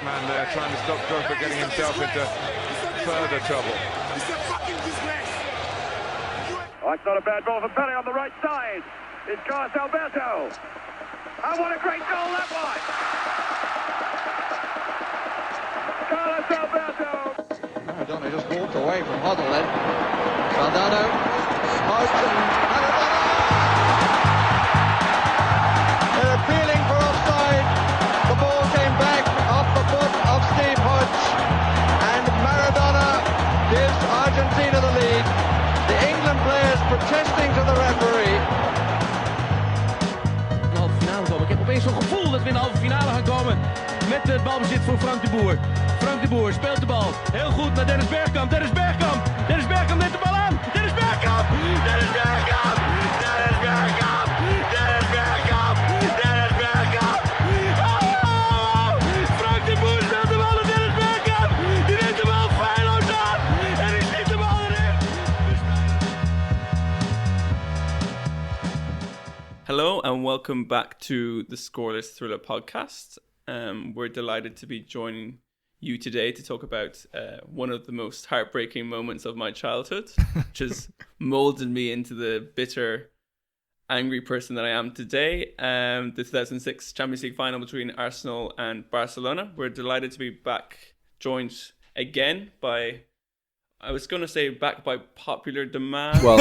man there trying to stop Drogba getting himself into further trouble. Oh, it's not a bad ball for Pele on the right side. It's Carlos Alberto. And what a great goal that was! Carlos Alberto. Maradona just walked away from Hoddle then. Cardano smoked and Maradona! They're appealing for offside. The ball came back off the foot of Steve Bould, and Maradona gives Argentina the lead. The England players protesting to the referee. De halve finale komen. Ik heb opeens zo'n gevoel dat we in de halve finale gaan komen. Met het balbezit voor Frank de Boer. Frank de Boer speelt de bal. Heel goed naar Dennis Bergkamp. Dennis Bergkamp neemt de bal aan. Dennis Bergkamp. Dennis Bergkamp. Dennis Bergkamp. Dennis Bergkamp. Dennis Bergkamp. Oh! Frank de Boer speelt de bal naar Dennis Bergkamp. Die neemt de bal feilloos aan. En die schiet de bal erin. Hello and welcome back to the Scoreless Thriller podcast. We're delighted to be joining you today to talk about one of the most heartbreaking moments of my childhood, which has molded me into the bitter, angry person that I am today. The 2006 Champions League final between Arsenal and Barcelona. We're delighted to be back, joined again by, I was going to say back by popular demand. Well,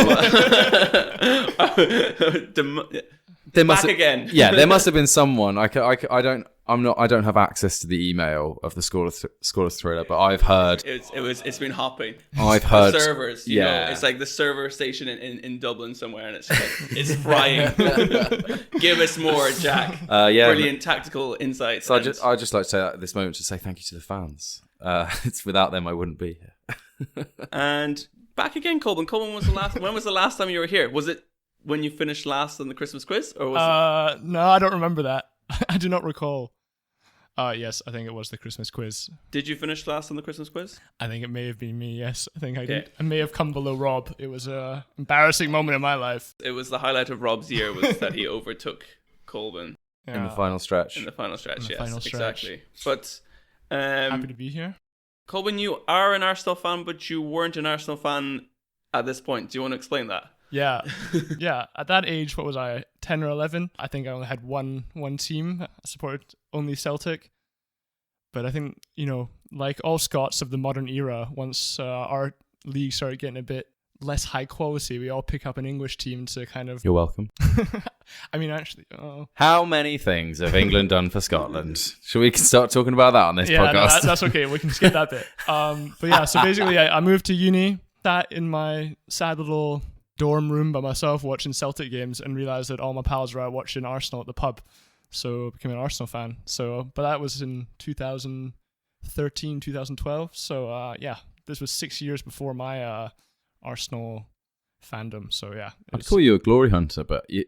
there must back again. Yeah, there must have been someone. I don't have access to the email of the Scoreless Thriller, but I've heard it's been hopping. I've heard the servers. You know, it's like the server station in Dublin somewhere, and it's frying. Give us more, Jack. Brilliant tactical insights. So I'd just like to say at this moment to say thank you to the fans. It's without them I wouldn't be here. And back again, Colin. When was the last time you were here? Was it when you finished last on the Christmas quiz, or was it? No, I don't remember that. I do not recall. Yes, I think it was the Christmas quiz. Did you finish last on the Christmas quiz? I think it may have been me, yes. I think I did. I may have come below Rob. It was an embarrassing moment in my life. It was the highlight of Rob's year was that he overtook Colvin. In the final stretch. Exactly. But happy to be here. Colvin, you are an Arsenal fan, but you weren't an Arsenal fan at this point. Do you want to explain that? Yeah. At that age, what was I, 10 or 11? I think I only had one team. I supported only Celtic. But I think, like all Scots of the modern era, once our league started getting a bit less high quality, we all pick up an English team to kind of... You're welcome. I mean, actually... How many things have England done for Scotland? Should we start talking about that on this podcast? No, that's okay. We can skip that bit. But yeah, so basically I moved to uni, sat in my sad little dorm room by myself watching Celtic games and realised that all my pals were out watching Arsenal at the pub. So I became an Arsenal fan. But that was in 2013, 2012. So this was 6 years before my Arsenal fandom. So yeah, I'd call you a glory hunter, but a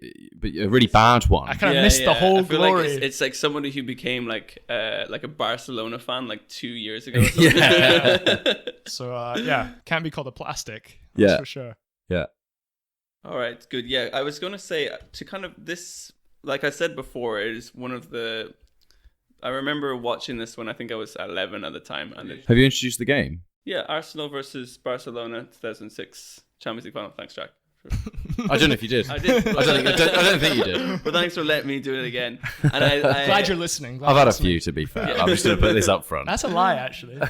really bad one. I kind of missed the whole I feel glory. Like it's like somebody who became like a Barcelona fan like 2 years ago. Or Yeah. So can't be called a plastic. That's for sure. Yeah. All right, good. Yeah, I was going to say to kind of this, like I said before, it is one of the. I remember watching this when I think I was 11 at the time. And have you introduced the game? Yeah, Arsenal versus Barcelona 2006 Champions League final. Thanks, Jack. I don't know if you did. I did. I don't think you did. But thanks for letting me do it again. And Glad you're listening. I've had a few, to be fair. I'm just going to put this up front. That's a lie, actually.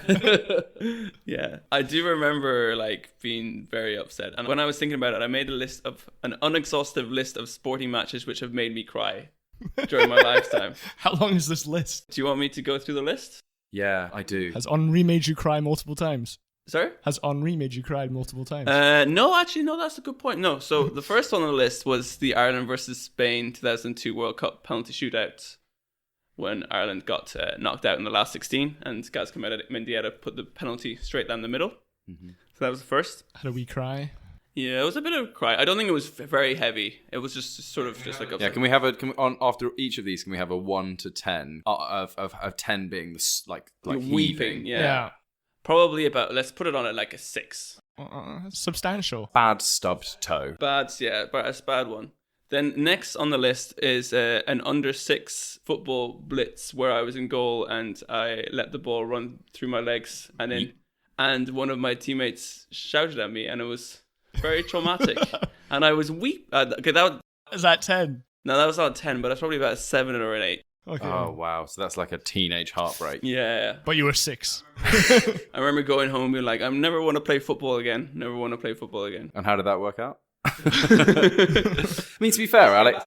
Yeah, I do remember being very upset. And when I was thinking about it, I made an unexhaustive list of sporting matches which have made me cry during my lifetime. How long is this list? Do you want me to go through the list? Yeah, I do. Has Henri made you cry multiple times? Sorry? Has Henri made you cry multiple times? No, actually, no, that's a good point. No, so the first one on the list was the Ireland versus Spain 2002 World Cup penalty shootout when Ireland got knocked out in the last 16 and Gaz Mendieta put the penalty straight down the middle. Mm-hmm. So that was the first. How do we cry? Yeah, it was a bit of a cry. I don't think it was very heavy. It was just sort of just like a... Yeah, can we after each of these, can we have a 1 to 10 of 10 being like weeping? Yeah. Probably about, let's put it on at like a 6. Substantial. Bad stubbed toe. Bad, yeah, but it's a bad one. Then next on the list is an under-6 football blitz where I was in goal and I let the ball run through my legs and one of my teammates shouted at me and it was very traumatic. And I was weep. Is that 10? No, that was not a 10, but that's probably about a 7 or an 8. Okay. Oh, wow. So that's like a teenage heartbreak. Yeah. But you were 6. I remember going home and being like, I never want to play football again. Never want to play football again. And how did that work out? I mean, to be fair, Alex,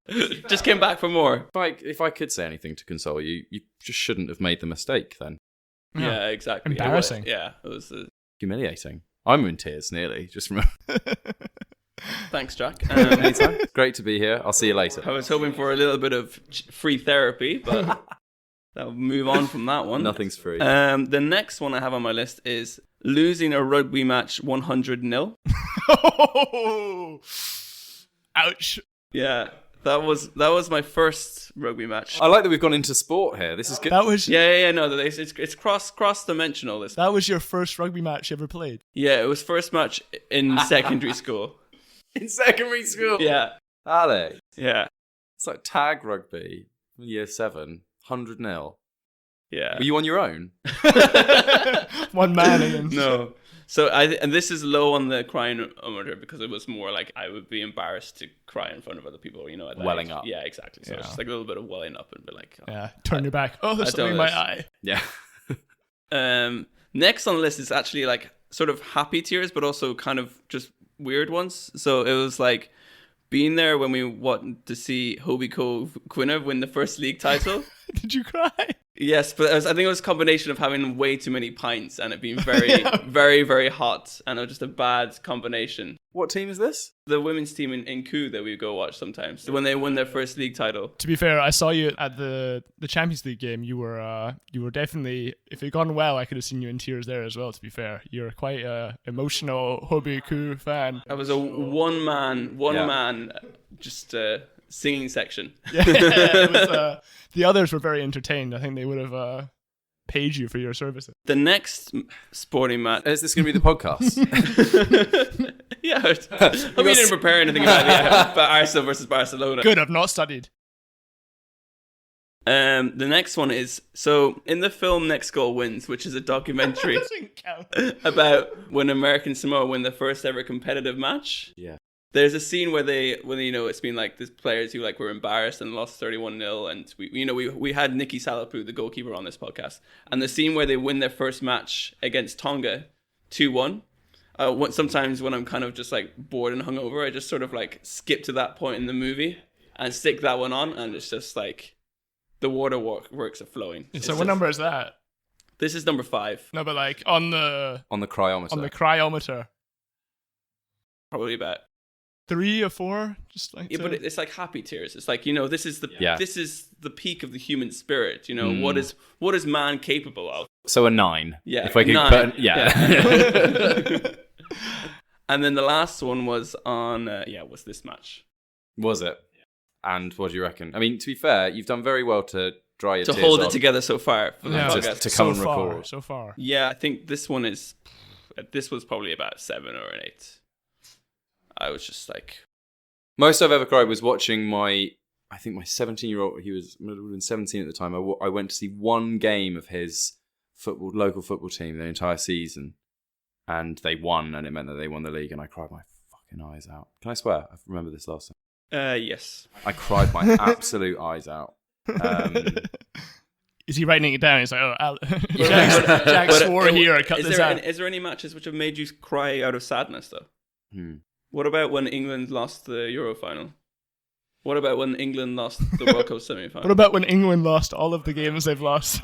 Just came back for more. if I could say anything to console you, you just shouldn't have made the mistake then. Yeah, exactly. Embarrassing. It was Humiliating. I'm in tears nearly, just from... Thanks, Jack. Anytime. Great to be here. I'll see you later. I was hoping for a little bit of free therapy, but I'll move on from that one. Nothing's free. The next one I have on my list is losing a rugby match 100-0. Ouch. Yeah, that was my first rugby match. I like that we've gone into sport here. This is good. That was No, it's cross dimensional. This. that was your first rugby match you ever played. Yeah, it was first match in secondary school. In secondary school. Yeah, Alex. yeah, It's like tag rugby, year 7, 100-0. yeah. Were you on your own? One man against. No. So and this is low on the crying-ometer because it was more like I would be embarrassed to cry in front of other people, you know, at that Welling age. up. Yeah, exactly. So it's just like a little bit of welling up and be like, oh. Yeah. Turn your back. Oh, there's I something in don't my eye. Yeah. Next on the list is actually like sort of happy tears, but also kind of just weird ones. So it was like being there when we wanted to see Hobie Cove Quinner win the first league title. Did you cry? Yes, but I think it was a combination of having way too many pints and it being very, very, very hot, and it was just a bad combination. What team is this? The women's team in Koo that we go watch sometimes when they won their first league title. To be fair, I saw you at the Champions League game. You were definitely, if it had gone well, I could have seen you in tears there as well. To be fair, you're quite a emotional Hobie Coo fan. I was a one man, just singing section. Yeah, it was, the others were very entertained. I think they would have paid you for your services. The next sporting match. Is this going to be the podcast? Yeah, we didn't prepare anything about Arsene versus Barcelona. Good, I've not studied. The next one is, so in the film Next Goal Wins, which is a documentary Doesn't count. about when American Samoa win their first ever competitive match. Yeah. There's a scene where it's been like these players who like were embarrassed and lost 31-0, and we had Nicky Salapu, the goalkeeper, on this podcast, and the scene where they win their first match against Tonga 2-1. Sometimes when I'm kind of just like bored and hungover, I just sort of like skip to that point in the movie and stick that one on, and it's just like the waterworks are flowing. So what number is that? This is number 5. No, but like on the cryometer. On the cryometer. Probably about 3 or 4, just like. Yeah, but it's like happy tears. It's like, this is the peak of the human spirit. What is man capable of? So a 9. Yeah, if I could 9. Yeah. And then the last one was on was this match. Was it? And what do you reckon? I mean, to be fair, you've done very well to dry your tears hold it on. together so far for the podcast. Just to come and record. So far. Yeah, I think this was probably about 7 or an 8. I was just like... Most I've ever cried was watching my 17-year-old, he would have been 17 at the time. I went to see one game of his local football team the entire season, and they won, and it meant that they won the league, and I cried my fucking eyes out. Can I swear? I remember this last time. Yes. I cried my absolute eyes out. Is he writing it down? He's like, Jack swore here, I cut this out. Is there any matches which have made you cry out of sadness, though? What about when England lost the Euro final? What about when England lost the World Cup semi-final? What about when England lost all of the games they've lost?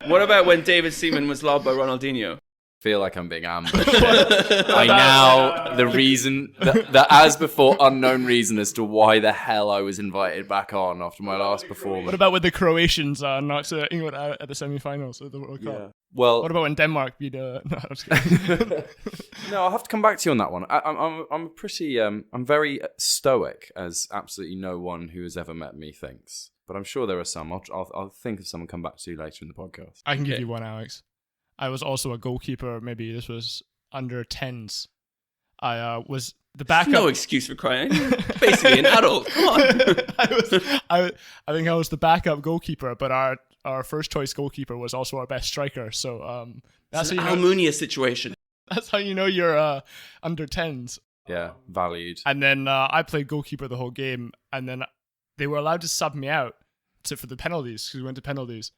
What about when David Seaman was lobbed by Ronaldinho? Feel like I'm being ambushed. I now the reason the as before unknown reason as to why the hell I was invited back on after my last performance. What about when the Croatians knocked England out at the semi-finals of the World Cup? Yeah. Well, what about when Denmark beat? No, I'm just kidding. No, I'll have to come back to you on that one. I'm pretty I'm very stoic, as absolutely no one who has ever met me thinks. But I'm sure there are some. I'll think of some and come back to you later in the podcast. I can give you one, Alex. I was also a goalkeeper. Maybe this was under 10s. I was The backup. No excuse for crying. Basically an adult. Come on. I think I was the backup goalkeeper, but our first choice goalkeeper was also our best striker. So that's It's an how you know, Almunia situation. that's how you know you're under 10s. Yeah, valued. And then I played goalkeeper the whole game, and then they were allowed to sub me out for the penalties because we went to penalties,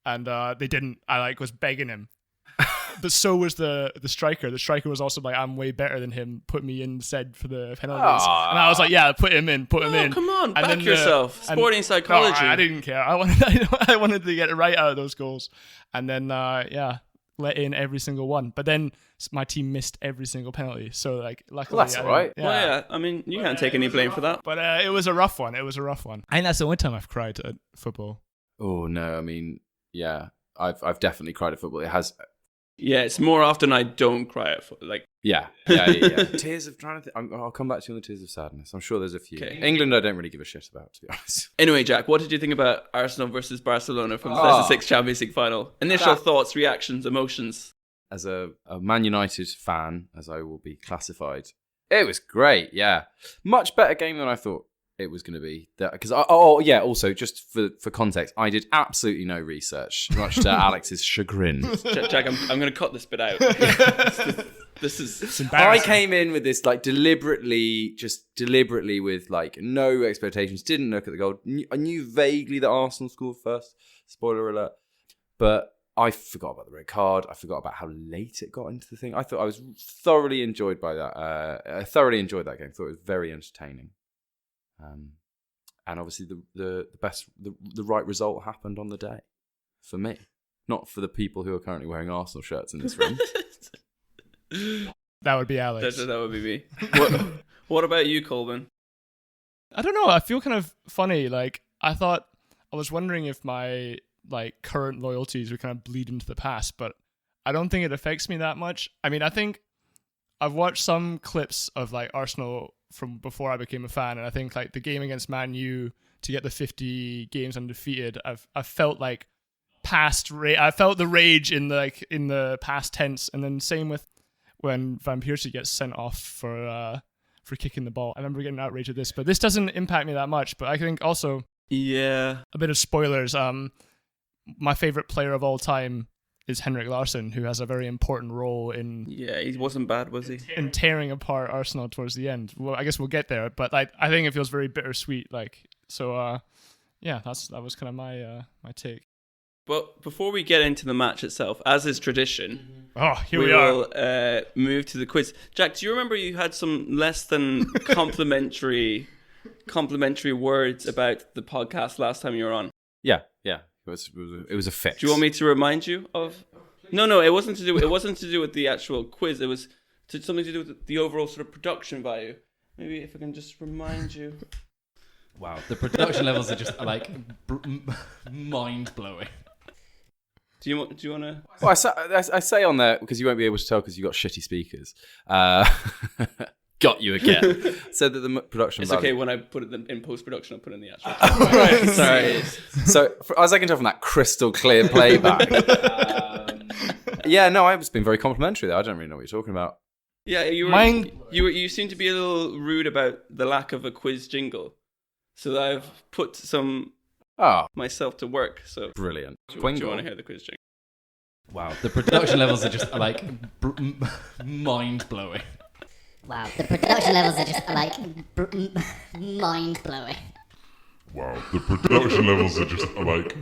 and they didn't. I was begging him, but so was the striker. The striker was also like, "I'm way better than him. Put me instead for the penalties." Aww. And I was like, "Yeah, put him in. Put him in." Come on, And back then yourself. Sporting psychology. No, I didn't care. I wanted to get it right out of those goals, and then let in every single one. But then my team missed every single penalty. So luckily, Well, that's all right. Yeah. Well, yeah, I mean, you can't take any blame for that. But it was a rough one. I think that's the only time I've cried at football. Oh no, I mean, yeah, I've definitely cried at football. It has. Yeah, it's more often I don't cry at Yeah. Tears of trying to. I'll come back to you on the tears of sadness. I'm sure there's a few. Okay. England, I don't really give a shit about, to be honest. Anyway, Jack, what did you think about Arsenal versus Barcelona from the 2006 Champions League final? Initial thoughts, reactions, emotions. As a Man United fan, as I will be classified, it was great. Yeah, much better game than I thought it was going to be. Because also just for context, I did absolutely no research, much to Alex's chagrin. Jack, I'm going to cut this bit out. This is I came in with this deliberately with no expectations. Didn't look at the goal. I knew vaguely that Arsenal scored first. Spoiler alert. But I forgot about the red card. I forgot about how late it got into the thing. I thought I was thoroughly enjoyed by that. I thoroughly enjoyed that game. Thought it was very entertaining. And obviously the right result happened on the day for me, not for the people who are currently wearing Arsenal shirts in this room. That would be Alex. that would be me. What about you, Colvin? I don't know. I feel kind of funny. I was wondering if my current loyalties would kind of bleed into the past, but I don't think it affects me that much. I mean, I think I've watched some clips of Arsenal from before I became a fan, and I think the game against Man U to get the 50 games undefeated, I felt I felt the rage in the past tense, and then same with when Van Persie gets sent off for kicking the ball. I remember getting outraged at this, but this doesn't impact me that much. But I think also, yeah, a bit of spoilers. My favorite player of all time is Henrik Larsson, who has a very important role in... Yeah, he wasn't bad, was he? In tearing apart Arsenal towards the end. Well, I guess we'll get there, but I think it feels very bittersweet. That was kind of my take. But before we get into the match itself, as is tradition, we will move to the quiz. Jack, do you remember you had some less than complimentary words about the podcast last time you were on? Yeah. It was a fix. Do you want me to remind you of? No. It wasn't to do with the actual quiz. It was something to do with the overall sort of production value. Maybe if I can just remind you. Wow, the production levels are just mind blowing. Do you want to? Well, I say on there because you won't be able to tell because you got shitty speakers. Got you again. Said that the production. It's value. okay when I put it in post production. I'll put it in the actual. Right. Sorry. So as I can tell from that crystal clear playback. I've been very complimentary there. I don't really know what you're talking about. Yeah, you seem to be a little rude about the lack of a quiz jingle. So I've put some myself to work. So brilliant. Do you want to hear the quiz jingle? Wow, the production levels are just mind blowing. Wow, the production levels are just mind blowing. Wow, the production levels are just mind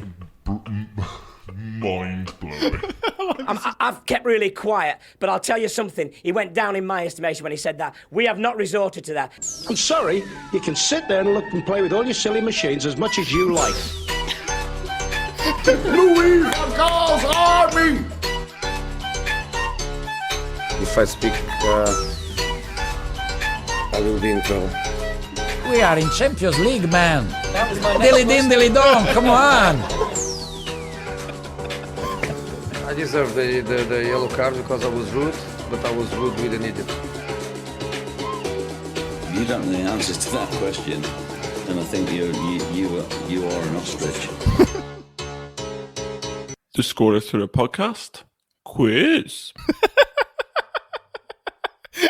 blowing. I've kept really quiet, but I'll tell you something. He went down in my estimation when he said that. We have not resorted to that. I'm sorry, you can sit there and look and play with all your silly machines as much as you like. Louis van Gaal's army! If I speak, I will be in trouble. We are in Champions League, man. Dilly din, dilly dong, come on. I deserve the yellow card because I was rude, but I was rude with an idiot. You don't know the answers to that question, and I think you are an ostrich. The Scorers Thriller podcast quiz.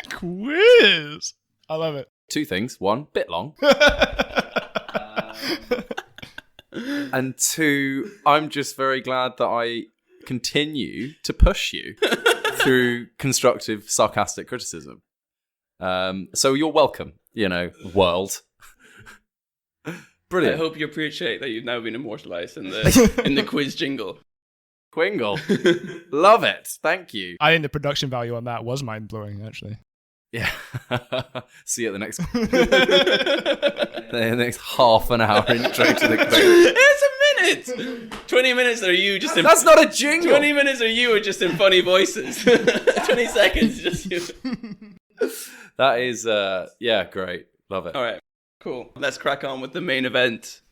Quiz. I love it. Two things. One, bit long. And two, I'm just very glad that I continue to push you through constructive, sarcastic criticism. So you're welcome, world. Brilliant. I hope you appreciate that you've now been immortalized in the quiz jingle. Quingle. Love it. Thank you. I think the production value on that was mind-blowing, actually. Yeah. See you at the next the next half an hour intro to the quiz. It's a minute. 20 minutes are you just in... That's not a jingle. 20 minutes are you just in funny voices. 20 seconds just you. That is, great. Love it. All right, cool. Let's crack on with the main event.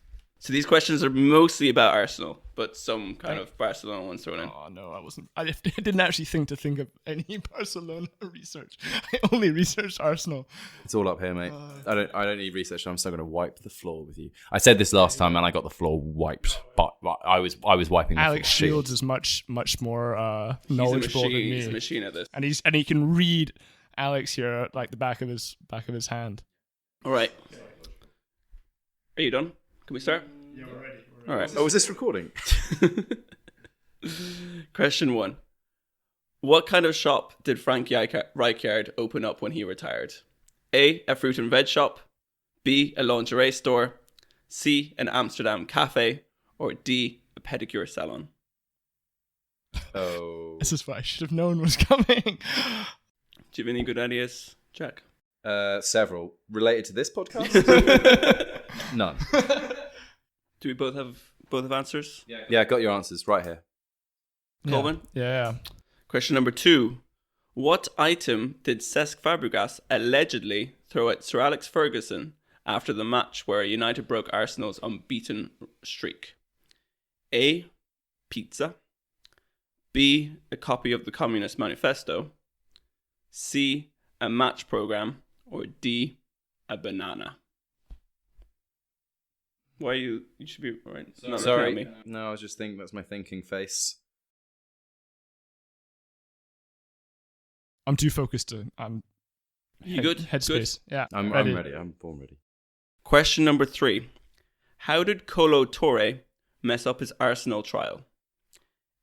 So these questions are mostly about Arsenal, but some kind of Barcelona ones thrown in. Oh no, I didn't actually think of any Barcelona research. I only researched Arsenal. It's all up here, mate. I don't need research. I'm still going to wipe the floor with you. I said this last time, and I got the floor wiped. But I was wiping the Alex floor. Shields is much more knowledgeable than me. He's a machine at this, and he can read Alex here like the back of his hand. All right. Are you done? Can we start? Yeah, we're ready. All right. Oh, is this recording? Question 1. What kind of shop did Frank Rijkaard open up when he retired? A, a fruit and veg shop. B, a lingerie store. C, an Amsterdam cafe. Or D, a pedicure salon. Oh. This is what I should have known was coming. Do you have any good ideas, Jack? Several. Related to this podcast? None. Do we both have answers? Yeah, I got your answers right here. Colvin? Yeah. Question number 2. What item did Cesc Fabregas allegedly throw at Sir Alex Ferguson after the match where United broke Arsenal's unbeaten streak? A, pizza. B, a copy of the Communist Manifesto. C, a match program. Or D, a banana. Why you should be right. Sorry. No, I was just thinking, that's my thinking face. I'm too focused to. You good? Headspace. Good. Yeah. I'm ready. I'm born ready. Question number 3. How did Kolo Touré mess up his Arsenal trial?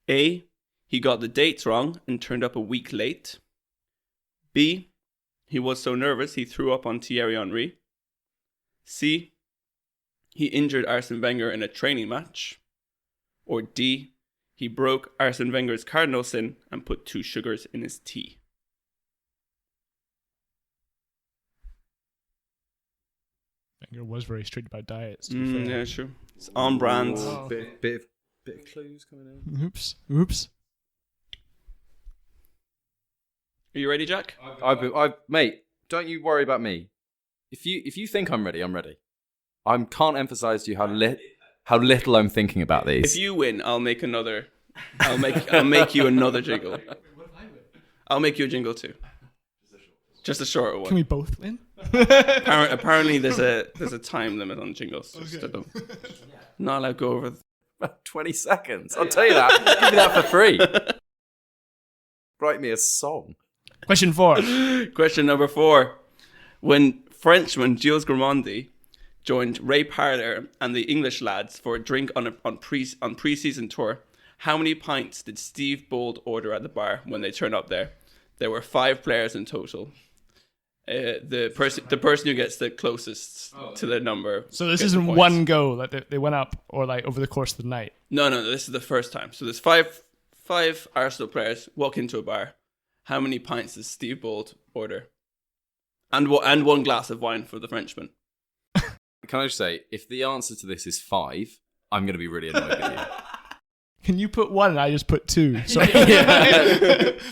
A, he got the dates wrong and turned up a week late. B, he was so nervous he threw up on Thierry Henry. C, he injured Arsene Wenger in a training match. Or D, he broke Arsene Wenger's cardinal sin and put 2 sugars in his tea. Wenger was very strict about diets. Yeah, sure. It's on brand. Oh. Bit of clues coming in. Oops. Are you ready, Jack? Mate, don't you worry about me. If you think I'm ready, I'm ready. I can't emphasize to you how little I'm thinking about these. If you win, I'll make another. I'll make you another jingle. I'll make you a jingle too. Just a shorter one. Can we both win? Apparently, there's a time limit on jingles. Okay. Not allowed to go over 20 seconds. I'll tell you that. Give me that for free. Write me a song. Question 4. Question number 4. When Frenchman Gilles Grimandi joined Ray Parlour and the English lads for a drink on pre-season tour, how many pints did Steve Bould order at the bar when they turned up there? There were 5 players in total. The person who gets the closest to the number. So this isn't one go that they went up, or like over the course of the night. No. This is the first time. So there's five Arsenal players walk into a bar. How many pints does Steve Bould order? And 1 glass of wine for the Frenchman. Can I just say, if the answer to this is 5, I'm going to be really annoyed with you. Can you put 1 and I just put 2? Sorry.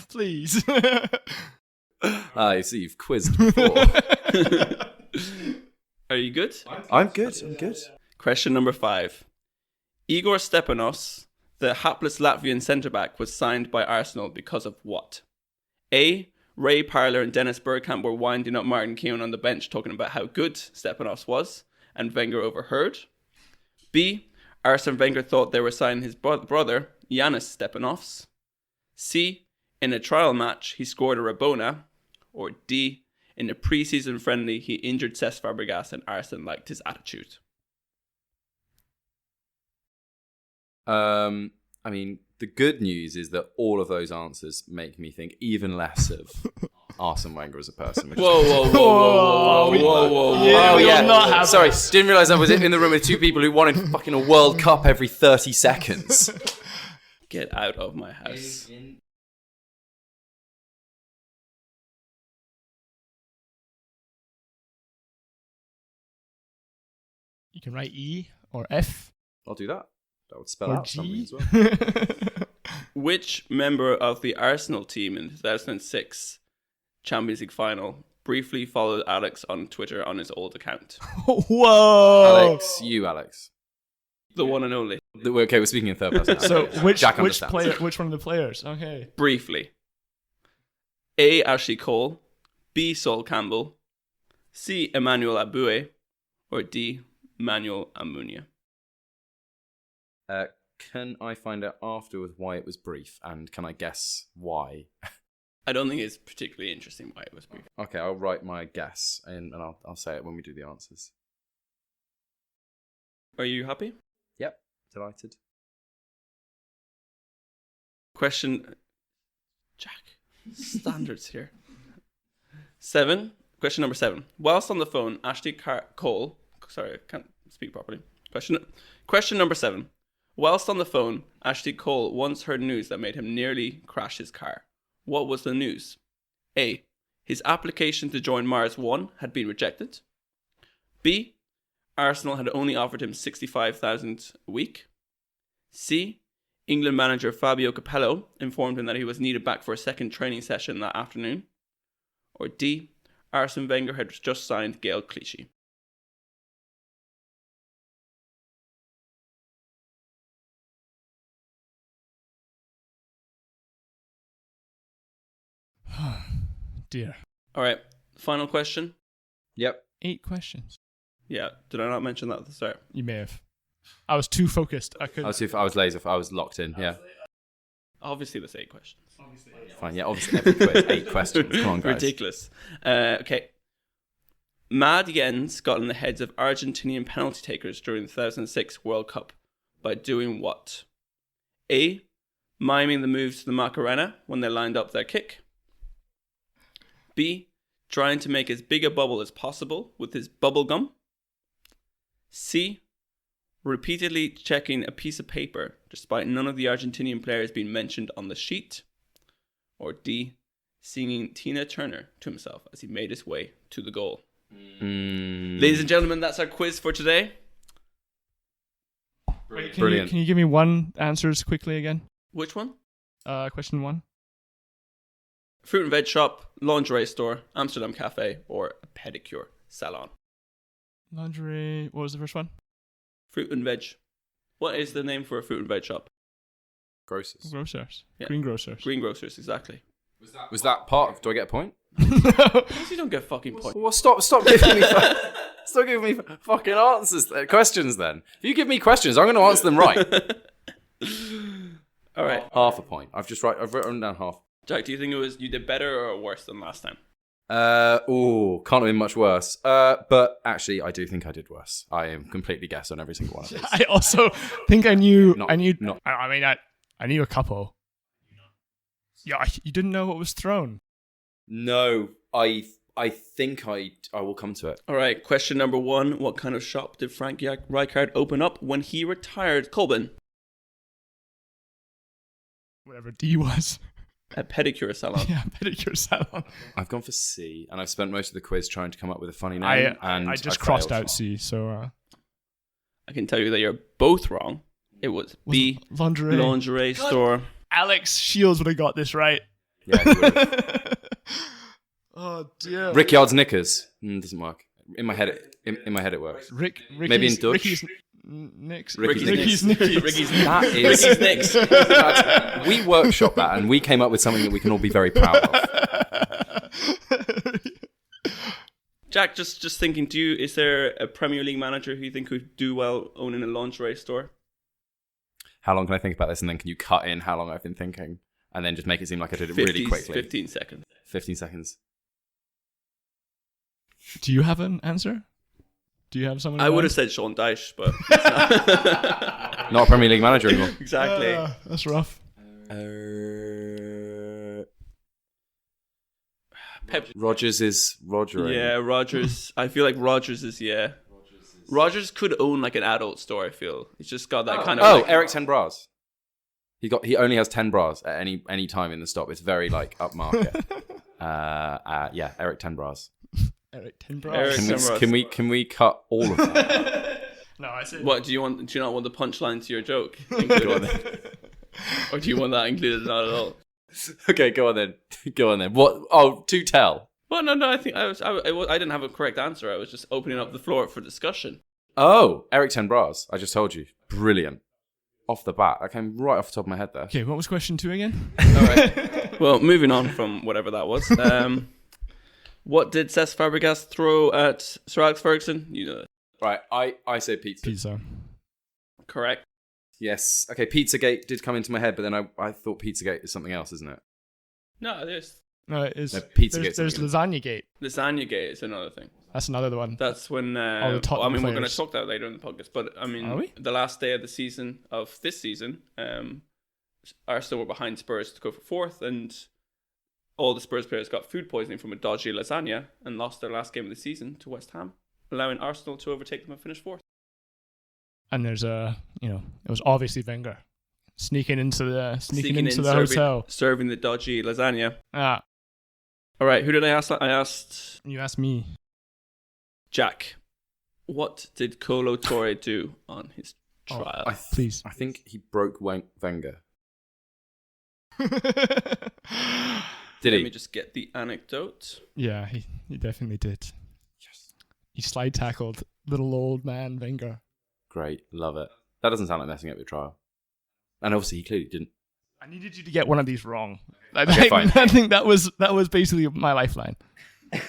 Please. I see you've quizzed before. Are you good? I'm good. Question number 5. Igor Stepanos, the hapless Latvian centre-back, was signed by Arsenal because of what? A, Ray Parlour and Dennis Bergkamp were winding up Martin Keown on the bench talking about how good Stepanos was, and Wenger overheard. B, Arsene Wenger thought they were signing his brother, Yanis Stepanovs. C, in a trial match, he scored a Rabona. Or D, In a pre-season friendly, he injured Cesc Fabregas and Arsene liked his attitude. I mean, the good news is that all of those answers make me think even less of Arsene Wenger as a person. Whoa. Oh, yeah. Sorry, didn't realise I was in the room with two people who wanted fucking a World Cup every 30 seconds. Get out of my house. You can write E or F. I'll do that. That would spell Or out something G. as well. Which member of the Arsenal team in the 2006 Champions League final briefly followed Alex on Twitter on his old account? Whoa! Alex. The one and only. Okay, we're speaking in third person. So which Jack which understands. player? Which one of the players? Okay. Briefly. A. Ashley Cole, B. Sol Campbell, C. Emmanuel Aboué, or D. Manuel Almunia. Can I find out afterwards why it was brief, and can I guess why? I don't think it's particularly interesting why it was brief. Okay, I'll write my guess, and I'll say it when we do the answers. Are you happy? Yep, delighted. Question... Jack, standards here. Question number 7. Whilst on the phone, Ashley Cole... Sorry, I can't speak properly. Question number 7. Whilst on the phone, Ashley Cole once heard news that made him nearly crash his car. What was the news? A. His application to join Mars 1 had been rejected. B. Arsenal had only offered him $65,000 a week. C. England manager Fabio Capello informed him that he was needed back for a second training session that afternoon. Or D. Arsene Wenger had just signed Gail Clichy. Dear. All right, final question. Yep. 8 questions. Yeah, did I not mention that at the start? You may have. I was too focused. I was laser. I was locked in. Yeah. Obviously, there's 8 questions. Fine. Yeah. Obviously, every quiz, 8 questions. Come on, guys. Ridiculous. Okay. Mad Jens got in the heads of Argentinian penalty takers during the 2006 World Cup by doing what? A. Miming the moves to the Macarena when they lined up their kick. B. Trying to make as big a bubble as possible with his bubble gum. C. Repeatedly checking a piece of paper despite none of the Argentinian players being mentioned on the sheet. Or D. Singing Tina Turner to himself as he made his way to the goal. Ladies and gentlemen, that's our quiz for today. Wait, Brilliant. Can you give me one answers quickly again? Which one? Question 1. Fruit and veg shop, lingerie store, Amsterdam cafe, or a pedicure salon. Lingerie. What was the first one? Fruit and veg. What is the name for a fruit and veg shop? Grocers. Grocers. Yeah. Greengrocers. Greengrocers, exactly. Was that part of... Do I get a point? You don't get a fucking point. Well, stop giving me... Stop giving me fucking answers, questions then. If you give me questions, I'm going to answer them right. All right. Half a point. I've written down half. Jack, do you think you did better or worse than last time? Can't have been much worse. But actually, I do think I did worse. I am completely guessed on every single one of these. I also think I knew. Not- I knew. not- I knew a couple. Yeah, you didn't know what was thrown. No, I think I will come to it. All right. Question number 1: What kind of shop did Frank Rijkaard open up when he retired? Colbin. Whatever D was. A pedicure salon. Yeah, pedicure salon. I've gone for C, and I've spent most of the quiz trying to come up with a funny name. I just crossed out C, so... I can tell you that you're both wrong. It was B. Lingerie store. Alex Shields would have got this right. Yeah, he would have. Oh dear. Rickyard's Knickers. Doesn't work. In my head, it works. Maybe in Dutch. Ricky's Knicks. Ricky's Knicks. That is. Ricky's Knicks. We workshopped that, and we came up with something that we can all be very proud of. Jack, just thinking, is there a Premier League manager who you think would do well owning a lingerie store? How long can I think about this, and then can you cut in how long I've been thinking, and then just make it seem like I did it really quickly? 15 seconds. 15 seconds. Do you have an answer? Do you have someone? I would have said Sean Dyche, but not a Premier League manager anymore. Exactly. That's rough. Rodgers is Roger. Yeah, Rodgers. I feel like Rodgers is Rodgers could own like an adult store. I feel he's just got that kind of. Oh, Eric 10 bras. He only has 10 bras at any time in the stop. It's very like upmarket. Yeah, Eric 10 bras. Eric 10 bras. Can we cut all of that? No, I said. What do you want? Do you not want the punchline to your joke included? Or do you want that included? Not at all. Okay, go on then. What? Oh, to tell. Well, no. I think I didn't have a correct answer. I was just opening up the floor for discussion. Oh, Eric 10 bras. I just told you. Brilliant. Off the bat. That came right off the top of my head there. Okay, what was question 2 again? All right. Well, moving on from whatever that was. What did Cesc Fabregas throw at Sir Alex Ferguson? You know it. Right, I say pizza. Pizza. Correct. Yes. Okay, Pizzagate did come into my head, but then I thought Pizzagate is something else, isn't it? No, it is. No, it is. No, Pizzagate. There's Lasagna Gate. Lasagna Gate is another thing. That's another one. That's when. The Tottenham we're going to players. talk that later in the podcast. But I mean, Are we? the last day of the season of this season, Arsenal were behind Spurs to go for fourth, and all the Spurs players got food poisoning from a dodgy lasagna and lost their last game of the season to West Ham, allowing Arsenal to overtake them and finish fourth. And there's it was obviously Wenger sneaking into the hotel, serving the dodgy lasagna. Ah. All right, who did I ask? I asked. You asked me. Jack, what did Kolo Touré do on his trial? Please. I think he broke Wenger. Did Let he? me just get the anecdote. Yeah, he definitely did. Yes. He slide tackled little old man Wenger. Great, love it. That doesn't sound like messing up your trial. And obviously he clearly didn't. I needed you to get one of these wrong. Okay, fine. I think that was basically my lifeline.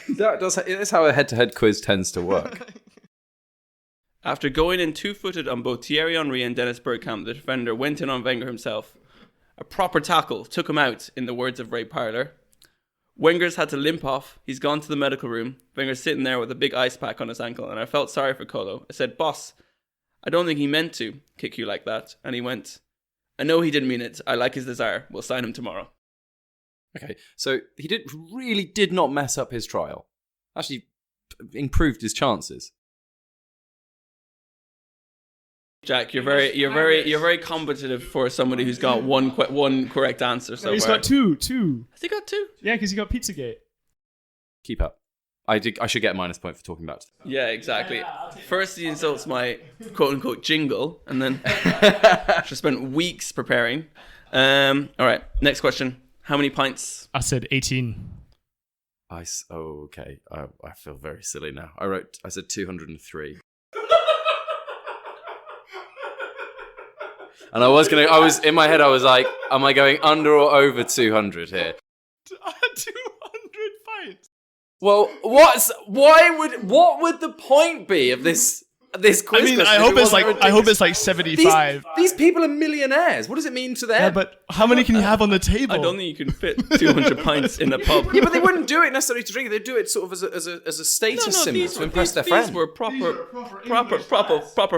That's how a head-to-head quiz tends to work. After going in two-footed on both Thierry Henry and Dennis Bergkamp, the defender went in on Wenger himself. A proper tackle took him out, in the words of Ray Parler. Wenger's had to limp off. He's gone to the medical room. Wenger's sitting there with a big ice pack on his ankle, and I felt sorry for Kolo. I said, "Boss, I don't think he meant to kick you like that." And he went, "I know he didn't mean it. I like his desire. We'll sign him tomorrow." Okay, so he did not mess up his trial. Actually, improved his chances. Jack, you're very competitive for somebody who's got one correct answer. So He's got two. Has he got two? Yeah, because he got Pizzagate. Keep up. I should get a minus point for talking about it. Yeah, exactly. First he insults my quote-unquote jingle, and then just spent weeks preparing. All right, next question. How many pints? I said 18. Okay. I feel very silly now. I said 203. And I was in my head, I was like, am I going under or over 200 here? 200 pints. Well, what would the point be of this quiz? I mean, I hope it's like 75. These people are millionaires. What does it mean to them? Yeah, but how many can you have on the table? I don't think you can fit 200 pints in a pub. Yeah, but they wouldn't do it necessarily to drink it. They'd do it sort of as a status symbol to impress their friends. These were proper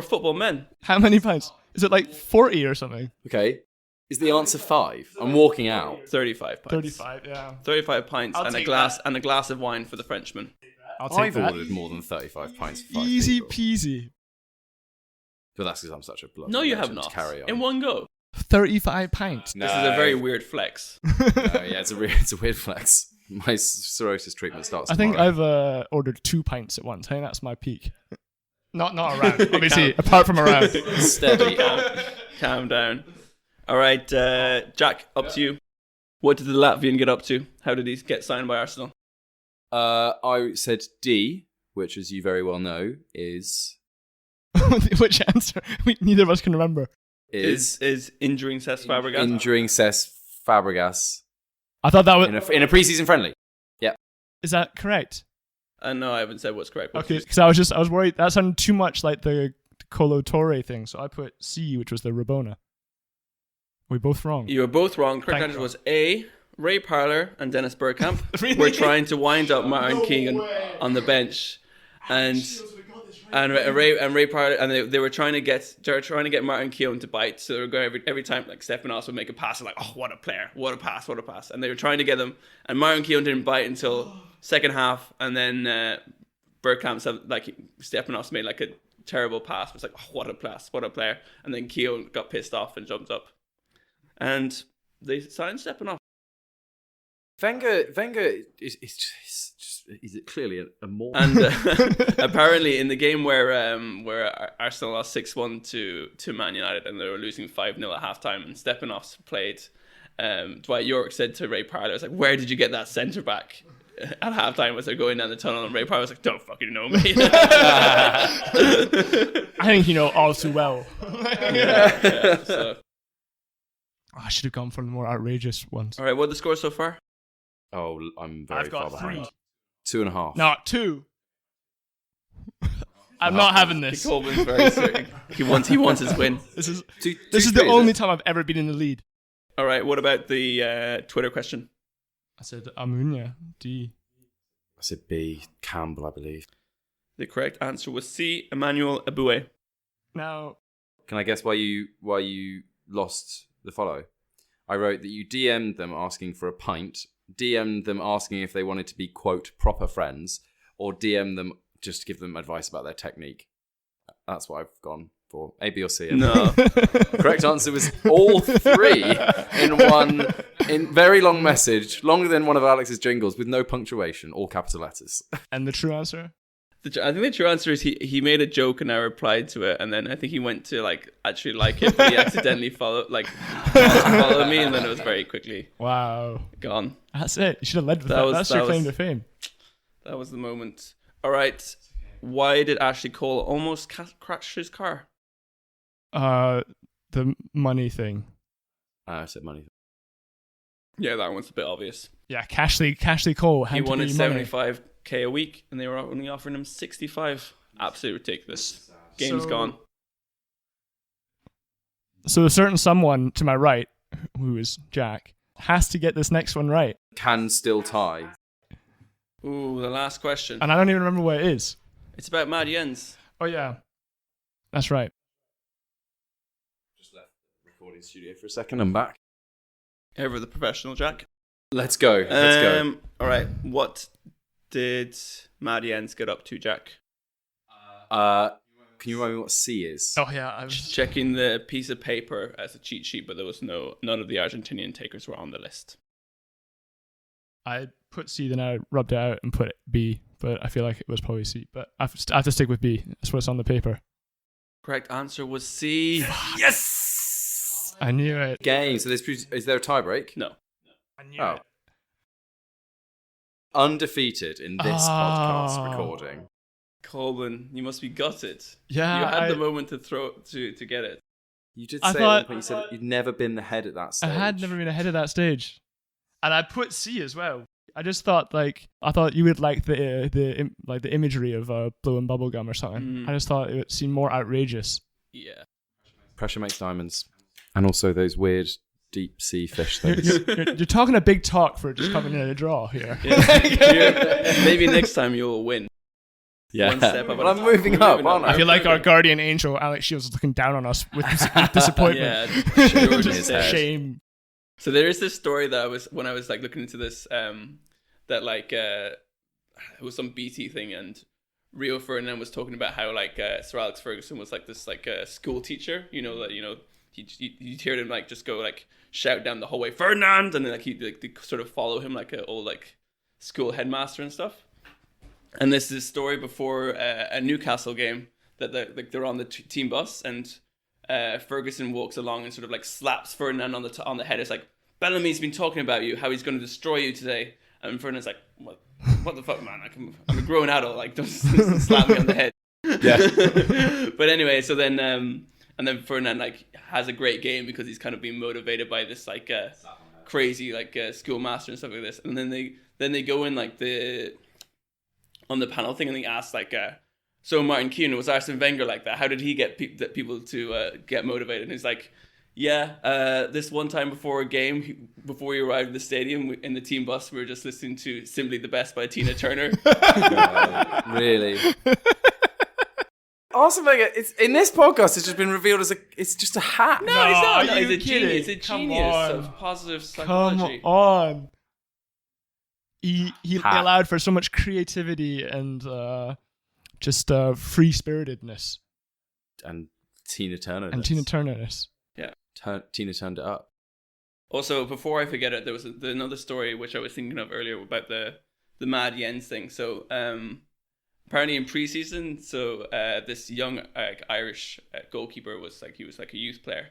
football men. How many pints? Is it like 40 or something? Okay. Is the answer 5? I'm walking out. 35 pints. 35, yeah. 35 pints I'll and a take glass that. and a glass of wine for the Frenchman. I've ordered more than 35 pints for 5 Easy people. peasy. But that's because I'm such a blood. No, you have not. Carry on. In one go. 35 pints. No. This is a very weird flex. No, yeah, it's a weird flex. My cirrhosis treatment starts I think tomorrow. I've ordered 2 pints at once. I think that's my peak. Not around, obviously, apart from around. Steady. Calm down. All right, Jack, up to you. What did the Latvian get up to? How did he get signed by Arsenal? I said D, which, as you very well know, is... Which answer? Neither of us can remember. Is injuring Cesc Fabregas? Injuring Cesc Fabregas. I thought that was... In a pre-season friendly. Yeah. Is that correct? No, I haven't said what's correct. Okay, because I was worried. That sounded too much like the Kolo Touré thing, so I put C, which was the Rabona. We both wrong. You were both wrong. Correct answer was A, Ray Parlour and Dennis Bergkamp were trying to wind up Martin Keown on the bench, and Ray Parlour, and they were trying to get Martin Keown to bite. So they were going every time like Stepanos would make a pass, like, oh, what a player, what a pass, and they were trying to get him, and Martin Keown didn't bite until second half, and then Bergkamp said like Stepanos made like a terrible pass. It was like, oh, what a pass, what a player, and then Keown got pissed off and jumped up, and they signed Stepanos. Wenger is clearly a more. And apparently in the game where Arsenal lost 6-1 to Man United and they were losing 5-0 at halftime and Stepanos played, Dwight York said to Ray Parlour, "Was like, where did you get that centre back?" At halftime as they're going down the tunnel, and Ray Parlour was like, "Don't fucking know me." I think you know all too well. So. I should have gone for the more outrageous ones. All right, what are the scores so far? Oh, I'm very I've got far 3. behind. 2.5. No, 2. I'm not having this. Colvin's very certain. He wants his win. This is the only time I've ever been in the lead. All right, what about the Twitter question? I said Amunia, D. I said B, Campbell, I believe. The correct answer was C, Emmanuel Aboué. Now, can I guess why you lost the follow? I wrote that you DM'd them asking for a pint, DM'd them asking if they wanted to be, quote, proper friends, or DM them just to give them advice about their technique. That's what I've gone for. A, B, or C. No. Correct answer was all 3 in very long message, longer than one of Alex's jingles, with no punctuation, all capital letters. And the true answer? I think the true answer is he made a joke and I replied to it, and then I think he went to actually like it, but he accidentally followed me, and then it was very quickly gone. That's it. You should have led with that. That's your claim to fame. That was the moment. All right. Why did Ashley Cole almost crash his car? The money thing. I said money. Yeah, that one's a bit obvious. Yeah, Cashley Cole. He wanted 75k a week, and they were only offering him 65. Absolutely ridiculous. Game's gone. So a certain someone to my right, who is Jack, has to get this next one right. Can still tie. Ooh, the last question. And I don't even remember what it is. It's about Mad Jens. Oh yeah, that's right. Just left the recording studio for a second. I'm back. Ever the professional, Jack. Let's go. All right. What did Mad Jens get up to, Jack? Can you remind me what C is? Oh yeah, I was just checking the piece of paper as a cheat sheet, but there was none of the Argentinian takers were on the list. I put C, then I rubbed it out and put B, but I feel like it was probably C. But I have to stick with B. That's what's on the paper. Correct answer was C. Yes! I knew it. Game. So is there a tie break? No. I knew it. Undefeated in this podcast recording. Colvin, you must be gutted. Yeah, you had the moment to get it. You did say at one point you said you'd never been ahead at that stage. I had never been ahead of that stage, and I put C as well. I just thought you would like the imagery of blowing bubblegum or something. I just thought it would seem more outrageous. Yeah. Pressure makes diamonds, and also those weird deep sea fish things. You're talking a big talk for just coming in a draw here. Yeah. Maybe next time you'll win. Yeah. One step up. Well, I'm moving up, aren't I? I feel like our guardian angel, Alex Shields, is looking down on us with disappointment. Yeah, just shame. So there is this story that when I was looking into this, that it was some BT thing, and Rio Ferdinand was talking about how Sir Alex Ferguson was this school teacher, you'd hear him just go shout down the hallway, Ferdinand, and then he'd sort of follow him like an old school headmaster and stuff. And this is a story before a Newcastle game that they're on the team bus, and Ferguson walks along and sort of slaps Ferdinand on the head. It's like, Bellamy's been talking about you, how he's going to destroy you today. And Ferdinand's like, what the fuck, man? I'm a grown adult. Don't slap me on the head. Yeah. But anyway, so then and then Ferdinand has a great game because he's kind of being motivated by this crazy schoolmaster and stuff like this. And then they go in on the panel thing, and they ask so Martin Keown, was Arsene Wenger like that? How did he get people to get motivated? And he's like, This one time before a game, before we arrived at the stadium, in the team bus, we were just listening to Simply the Best by Tina Turner. Really? Arsene Wenger, it's in this podcast. It's just been revealed as it's just a hat. No, he's not. No, he's a kidding? genius. He's a genius of positive psychology. Come on. He allowed for so much creativity and just free-spiritedness. And Tina Turner. Yeah. Tina turned it up. Also, before I forget it, there was another story which I was thinking of earlier about the Mad Jens thing. So, apparently in preseason, this young Irish goalkeeper was like a youth player,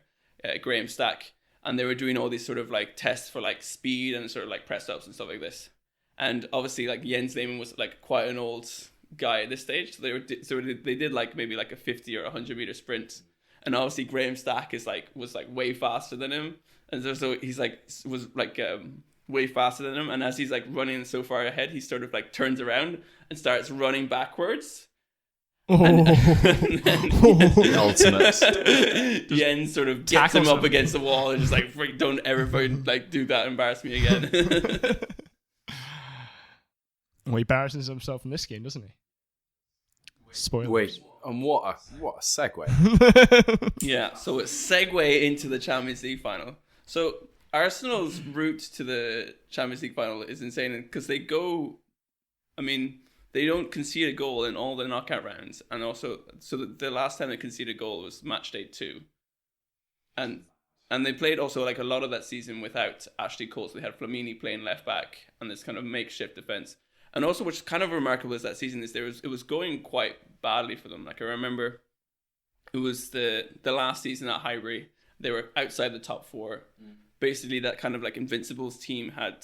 Graham Stack, and they were doing all these sort of like tests for like speed and sort of like press ups and stuff like this. And obviously, like Jens Lehmann was like quite an old guy at this stage, so they did like maybe like a 50 or 100 meter sprint, and obviously Graham Stack was way faster than him, and so he's was way faster than him, and as he's like running so far ahead, he sort of like turns around and starts running backwards. And the ultimate. Jens sort of gets him up against the wall and just like, don't ever like do that, embarrass me again. Well, he embarrasses himself in this game, doesn't he? Spoilers. Wait, and what a segue. Yeah, so a segue into the Champions League final. So Arsenal's route to the Champions League final is insane because they don't concede a goal in all the knockout rounds, and also the last time they conceded a goal was match day 2, and they played also like a lot of that season without Ashley Cole. So they had Flamini playing left back and this kind of makeshift defense. And also, what's kind of remarkable is that season is it was going quite badly for them. Like I remember, it was the last season at Highbury. They were outside the top 4. Basically, that kind of like Invincibles team had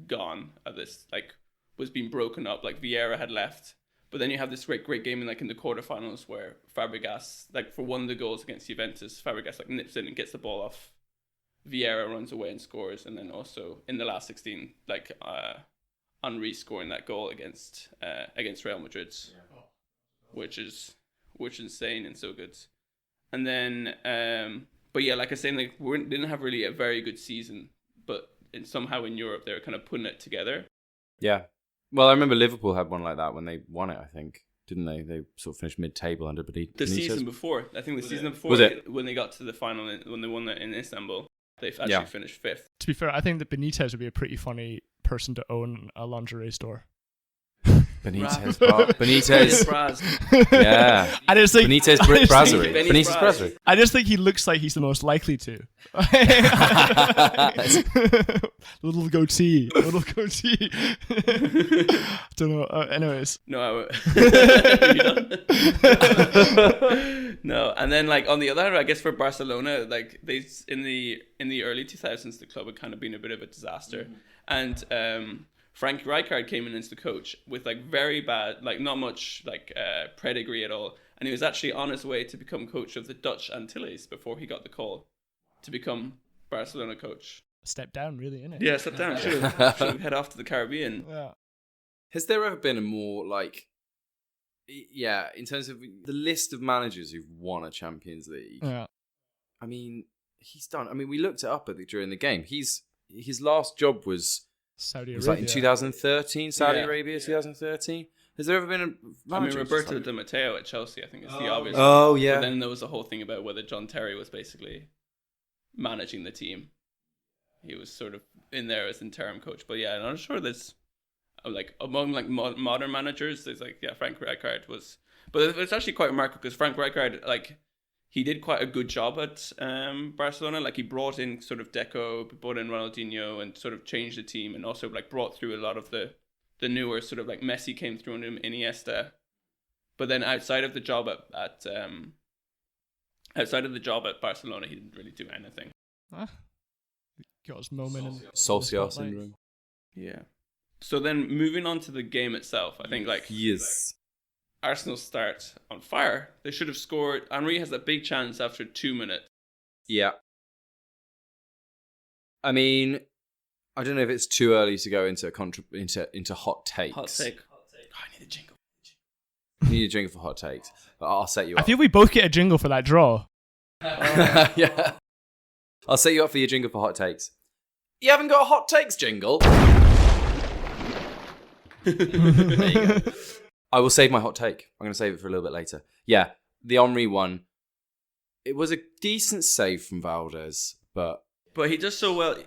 gone at this, like was being broken up. Like Vieira had left, but then you have this great game in the quarterfinals where Fabregas, like for one of the goals against Juventus, Fabregas like nips in and gets the ball off. Vieira runs away and scores, and then also in the last 16, like Henry scoring that goal against Real Madrid, which is insane and so good. And then, but yeah, like I was saying, like we didn't have really a very good season, but somehow in Europe they were kind of putting it together. Yeah, well, I remember Liverpool had one like that when they won it. I think, didn't they? They sort of finished mid-table under Benitez. The season before, I think, was it when they got to the final when they won it in Istanbul. They've actually finished 5th. To be fair, I think that Benitez would be a pretty funny person to own a lingerie store. Benitez. Yeah. I just think Benitez Brasserie. I just think he looks like he's the most likely to. Little goatee. Don't know. Anyways. No. No. And then like on the other hand, I guess for Barcelona, like they in the early 2000s, the club had kind of been a bit of a disaster, and Frank Rijkaard came in as the coach with like very bad, like not much like pedigree at all, and he was actually on his way to become coach of the Dutch Antilles before he got the call to become Barcelona coach. A step down, really, isn't it? Yeah, step down. Should head off to the Caribbean. Yeah. Has there ever been a more like, in terms of the list of managers who've won a Champions League? Yeah. I mean, he's done. I mean, we looked it up during the game. His last job was Saudi Arabia. It was like in 2013, Saudi Arabia, 2013. Has there ever been a manager? Roberto Di Matteo at Chelsea, I think, is the obvious one. Oh, yeah. But then there was a whole thing about whether John Terry was basically managing the team. He was sort of in there as interim coach. But yeah, and I'm sure there's, like, among like modern managers, there's like, Frank Rijkaard was. But it's actually quite remarkable because Frank Rijkaard, like, he did quite a good job at Barcelona. Like he brought in sort of Deco, brought in Ronaldinho, and sort of changed the team, and also like brought through a lot of the newer sort of like Messi came through and Iniesta. But then outside of the job at Barcelona, he didn't really do anything. Got his moment in Solskjaer syndrome. Yeah. So then moving on to the game itself, I think like Arsenal start on fire. They should have scored. Henry has that big chance after 2 minutes. Yeah. I mean, I don't know if it's too early to go into hot takes. Hot take. Oh, I need a jingle. You need a jingle for hot takes. But I'll set you up. I feel we both get a jingle for that draw. Yeah. I'll set you up for your jingle for hot takes. You haven't got a hot takes jingle? There you go. I will save my hot take. I'm going to save it for a little bit later. Yeah, the Henry one. It was a decent save from Valdez, but he does so well.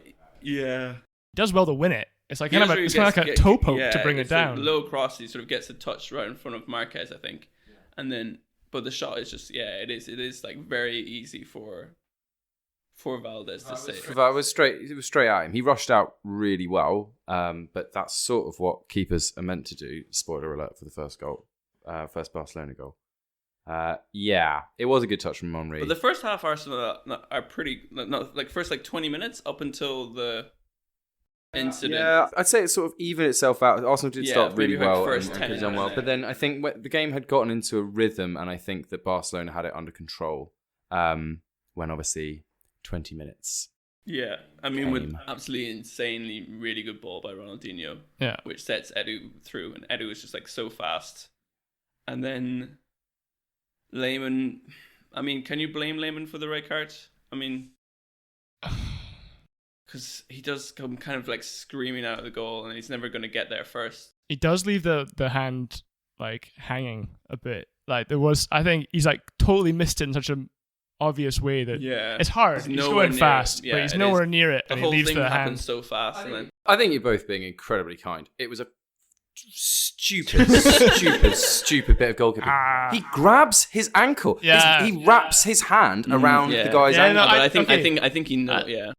Yeah, he does well to win it. It's like kind of like a toe poke to bring it down. Low cross, he sort of gets a touch right in front of Marquez, I think, and then. But the shot is just it is like very easy for Valdez to save. It was straight at him. He rushed out really well, but that's sort of what keepers are meant to do. Spoiler alert for the first first Barcelona goal. It was a good touch from Henry. But the first half Arsenal are pretty, first 20 minutes up until the incident. Yeah, I'd say it sort of evened itself out. Arsenal did start really well first and 10 done well, but then I think the game had gotten into a rhythm, and I think that Barcelona had it under control when obviously 20 minutes. Yeah, I mean, with absolutely insanely really good ball by Ronaldinho, which sets Edu through, and Edu is just so fast. And then Lehmann, I mean, can you blame Lehmann for the red card? I mean, because he does come kind of screaming out of the goal, and he's never going to get there first. He does leave the hand hanging a bit. I think he's totally missed it in such an obvious way that it's hard. He's going fast, but he's nowhere near it, and he leaves the hand. The whole thing happens so fast. I think you're both being incredibly kind. It was a stupid bit of goalkeeping. He grabs his ankle. Yeah. He wraps his hand around the guy's ankle. No, but I think he knows.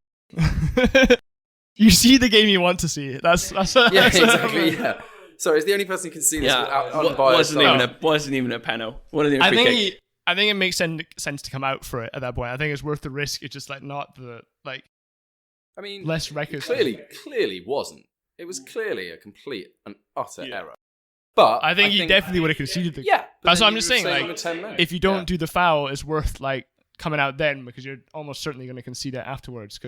You see the game you want to see. That's exactly. Yeah. Sorry, it's the only person who can see this without unbiased. Wasn't even a panel. I think it makes sense to come out for it at that point. I think it's worth the risk. It's just not the I mean, less reckless. Clearly wasn't. It was clearly a complete and utter error. But I think he definitely would have conceded the. Yeah, that's what I'm just saying. If you don't do the foul, it's worth coming out then, because you're almost certainly going to concede it afterwards.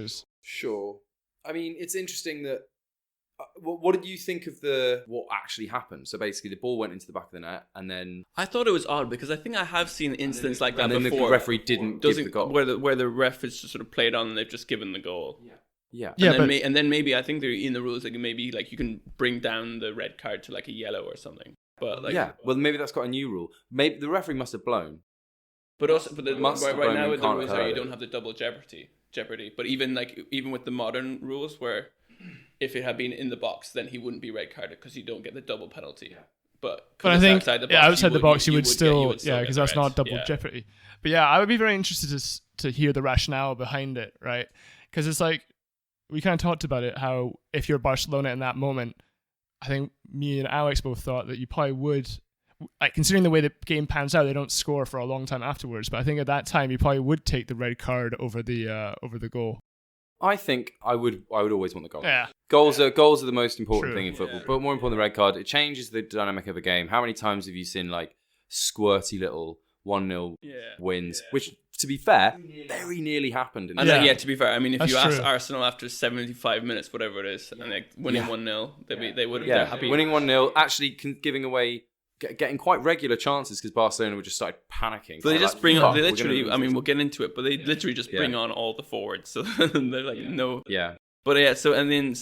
Sure. I mean, it's interesting that. What did you think of what actually happened? So basically, the ball went into the back of the net, and then I thought it was odd because I think I have seen incidents like that before. And the referee didn't give the goal, where the ref is just sort of played on and they've just given the goal. Yeah. And then maybe I think they're in the rules maybe you can bring down the red card to a yellow or something. But well, maybe that's got a new rule. Maybe the referee must have blown. But also, right now with the rules you don't have the double jeopardy. But even with the modern rules, where if it had been in the box, then he wouldn't be red carded because you don't get the double penalty. But I think outside the box, you would still because that's not double jeopardy. But I would be very interested to hear the rationale behind it, right? Because it's we kind of talked about it, how if you're Barcelona in that moment, I think me and Alex both thought that you probably would, considering the way the game pans out, they don't score for a long time afterwards. But I think at that time, you probably would take the red card over the goal. I think I would always want the goal. Yeah. Goals are the most important thing in football. But more important, the red card, it changes the dynamic of a game. How many times have you seen squirty little 1-0 wins, which, to be fair, very nearly happened. To be fair, I mean, if you ask Arsenal after 75 minutes, whatever it is, and winning 1-0, they would have been happy. Winning 1-0, actually giving away, getting quite regular chances because Barcelona would just start panicking. So they just bring on, we'll get into it, but they literally just bring on all the forwards. So they're no. Yeah. But and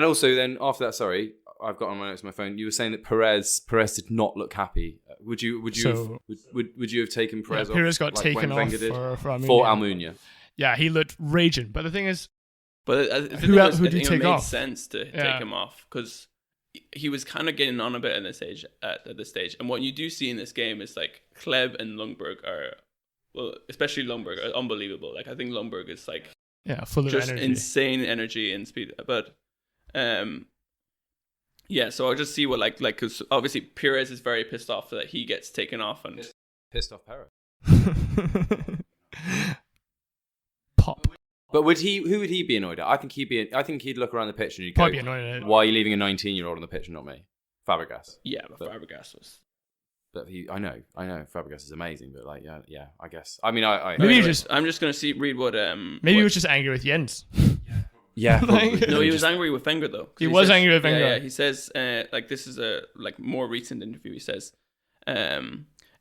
also then after that, sorry, I've got on my notes on my phone. You were saying that Perez did not look happy. Would you have taken Perez off? Perez got taken off for Almunia. Yeah, he looked raging. But the thing is, who did he take off? It made sense to take him off because he was kind of getting on a bit at this stage. And what you do see in this game is Kleb and Ljungberg especially Ljungberg are unbelievable. I think Ljungberg is full of just energy. Insane energy and speed. But so I'll just see what because obviously Perez is very pissed off that he gets taken off and pissed off Perez. Pop. But who would he be annoyed at? I think he'd look around the pitch and he'd probably be annoyed at it. Why are you leaving a 19-year-old on the pitch and not me? Fabregas. Yeah, but Fabregas was. But I know Fabregas is amazing, but I guess. I mean, I'm just gonna read what maybe he was just angry with Jens. Yeah. No, he was angry with Wenger though. He was angry with Wenger. Yeah, he says this is a more recent interview. He says,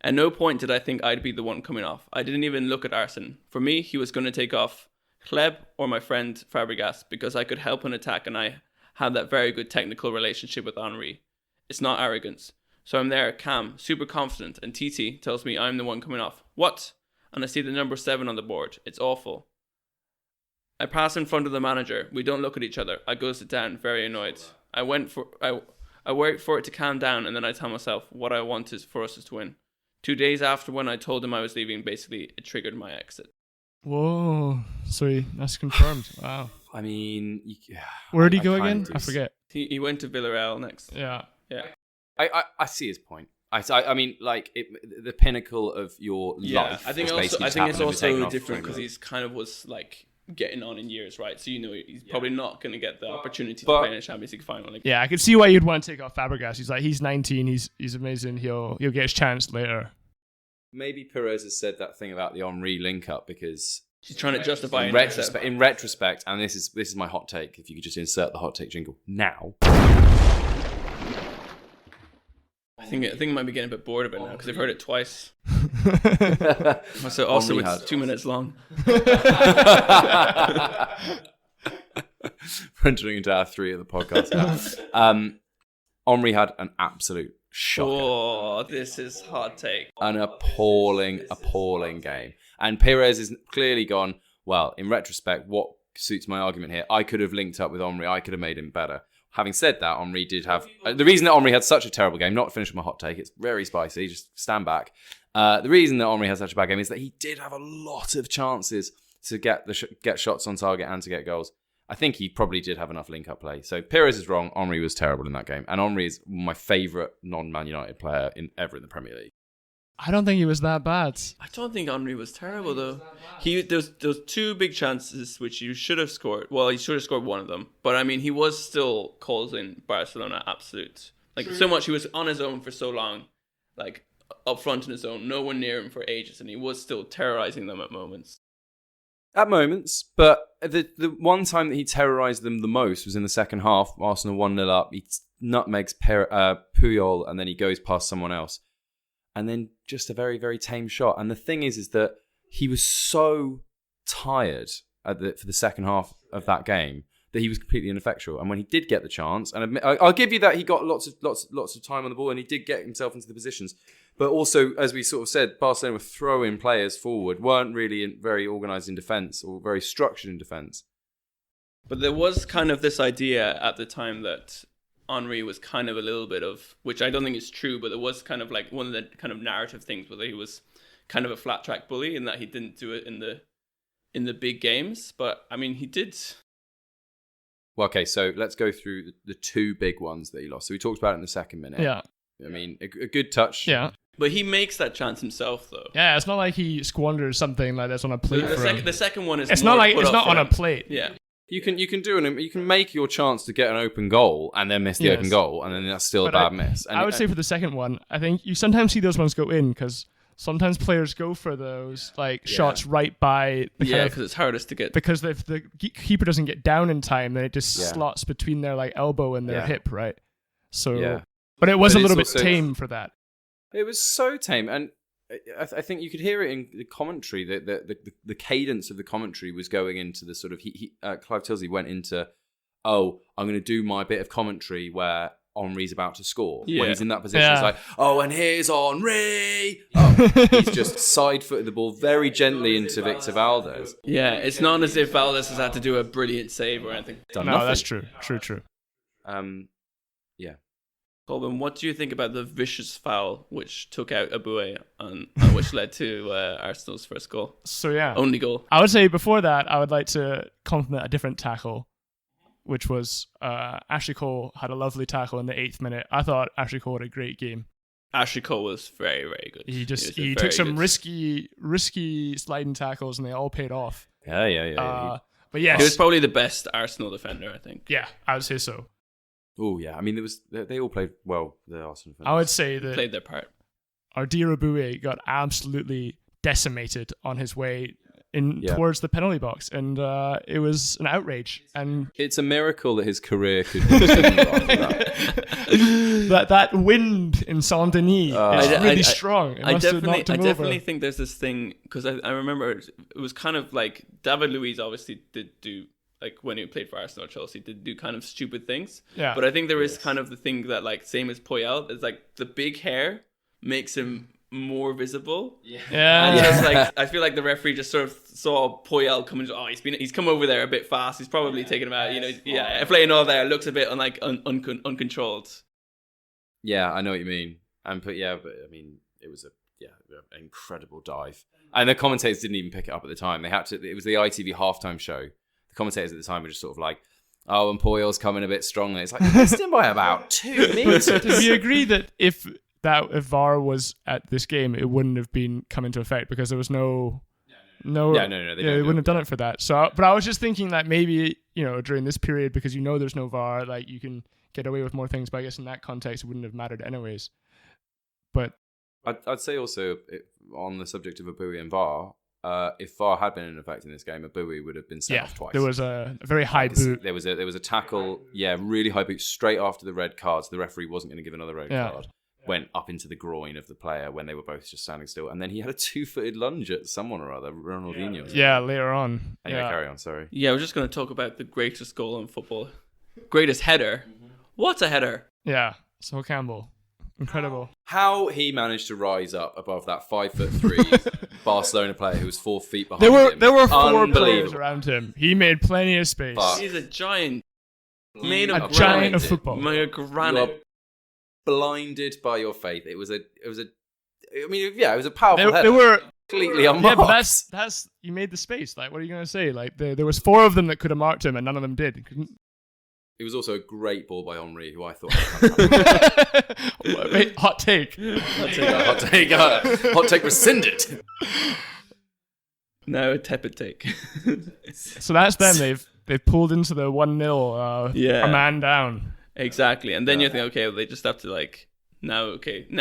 At no point did I think I'd be the one coming off. I didn't even look at Arsene. For me, he was going to take off Kleb or my friend Fabregas because I could help an attack and I had that very good technical relationship with Henry. It's not arrogance. So I'm there, calm, super confident, and TT tells me I'm the one coming off. What? And I see the number 7 on the board. It's awful. I pass in front of the manager. We don't look at each other. I go sit down, very annoyed. I wait for it to calm down, and then I tell myself what I want is for us to win. 2 days after when I told him I was leaving, basically, it triggered my exit. Whoa. Sorry, that's confirmed. Wow. I mean... Where did he go again? I forget. He went to Villarreal next. Yeah. I see his point. I mean, like, the pinnacle of your life. I think it's also different because he's kind of was, like... getting on in years, right? So he's probably not going to get the opportunity to play in a Champions League final. Yeah, I could see why you'd want to take off Fabregas. He's 19. He's amazing. He'll get his chance later. Maybe Perez has said that thing about the Henry link up because he's trying to justify in retrospect. And this is my hot take. If you could just insert the hot take jingle now. I think it might be getting a bit bored of it now because they've heard it twice. also it's 2 minutes long. We're entering into our 3 of the podcast now. Henry had an absolute shocker. Oh, this is hot take. An appalling game. And Perez is clearly gone, well, in retrospect, what suits my argument here? I could have linked up with Henry. I could have made him better. Having said that, Henry did have... the reason that Henry had such a terrible game, not to finish my hot take, it's very spicy, just stand back. The reason that Henry had such a bad game is that he did have a lot of chances to get shots on target and to get goals. I think he probably did have enough link-up play. So Perez is wrong. Henry was terrible in that game. And Henry is my favourite non-Man United player ever in the Premier League. I don't think he was that bad. I don't think Henry was terrible, though. Those 2 big chances which you should have scored. Well, he should have scored one of them. But, I mean, he was still causing Barcelona absolute. Like, so much. He was on his own for so long. Like, up front in his own. No one near him for ages. And he was still terrorising them at moments. At moments. But the one time that he terrorised them the most was in the second half. Arsenal 1-0 up. He nutmegs Puyol and then he goes past someone else. And then just a very, very tame shot. And the thing is that he was so tired for the second half of that game that he was completely ineffectual. And when he did get the chance, and I'll give you that he got lots of time on the ball and he did get himself into the positions. But also, as we sort of said, Barcelona were throwing players forward, weren't really very organised in defence or very structured in defence. But there was kind of this idea at the time that Henry was kind of a little bit of, which I don't think is true, but it was kind of like one of the kind of narrative things where he was kind of a flat track bully in that he didn't do it in the big games. But I mean, he did. Well, okay, so let's go through the 2 big ones that he lost. So we talked about it in the second minute. Yeah. I mean, a good touch. Yeah. But he makes that chance himself, though. Yeah, it's not like he squanders something like that's on a plate for him. The second one is. It's not like it's not on a plate. Yeah. You can make your chance to get an open goal and then miss the open goal, and then that's still a bad miss. And I would say for the second one, I think you sometimes see those ones go in because sometimes players go for those shots right by the because it's hardest to get. Because if the keeper doesn't get down in time, then it just slots between their elbow and their hip, right? So, but it was a little bit tame for that. It was so tame, and I think you could hear it in the commentary. The cadence of the commentary was going into the sort of Clive Tilsley went into, I'm going to do my bit of commentary where Henry's about to score. Yeah. When he's in that position, it's like, and here's Henry. He's just side-footed the ball very gently into Victor Valdez. Yeah, it's not as if Valdez has had to do a brilliant save or anything. That's true. True. Yeah. Colvin, what do you think about the vicious foul which took out Aboué and which led to Arsenal's first goal? So yeah, only goal. I would say before that, I would like to compliment a different tackle, which was Ashley Cole had a lovely tackle in the 8th minute. I thought Ashley Cole had a great game. Ashley Cole was very, very good. He took some risky sliding tackles and they all paid off. Yeah. But yes, he was probably the best Arsenal defender, I think. Yeah, I would say so. Oh yeah, I mean they all played well. The Arsenal defenders. I would say that played their part. Our dear Aboué got absolutely decimated on his way towards the penalty box, and it was an outrage. And it's a miracle that his career could continue after that. that wind in Saint Denis is really strong. It I must have knocked him definitely over. think there's this thing, because I remember it was kind of like David Luiz obviously did do, like when he played for Arsenal or Chelsea, did do kind of stupid things. Yeah. But I think there is kind of the thing that, like, same as Poyal, is like the big hair makes him more visible. And just like, I feel like the referee just sort of saw Poyal coming. Oh, he's come over there a bit fast. He's probably taken him out. Playing all there looks a bit uncontrolled. Yeah, I know what you mean. But I mean, it was an incredible dive. And the commentators didn't even pick it up at the time. They had to. It was the ITV halftime show. The commentators at the time were just sort of like, "Oh, and Poyal's coming a bit strongly." It's like, they missed him by about 2 meters. Do you agree that if VAR was at this game, it wouldn't have been come into effect because there was no. They wouldn't have done it for that. So, but I was just thinking that maybe during this period, because there's no VAR, like you can get away with more things. But I guess in that context, it wouldn't have mattered anyways. But I'd say also on the subject of Abui and VAR, if VAR had been in effect in this game, Abui would have been sent off twice. There was a very high boot. There was a tackle, really high boot straight after the red card. So the referee wasn't going to give another red card. Went up into the groin of the player when they were both just standing still, and then he had a 2-footed lunge at someone or other, Ronaldinho. Yeah, later on. Anyway, carry on. Sorry. Yeah, we're just going to talk about the greatest goal in football, greatest header. What a header! Yeah, Sol Campbell, incredible. How he managed to rise up above that 5'3" Barcelona player who was 4 feet behind him. There were 4 players around him. He made plenty of space. He's a giant, made of granite. Giant of football. Made of granite. Blinded by your faith. It was a powerful header. They were completely unmarked. Yeah, but that's you made the space. Like, what are you going to say? Like, there was 4 of them that could have marked him, and none of them did. It was also a great ball by Henry, who I thought. Wait, hot take. Hot take rescinded. No, a tepid take. So that's them. They've pulled into the 1-0. A man down. Exactly, and then you think, okay, well, they just have to now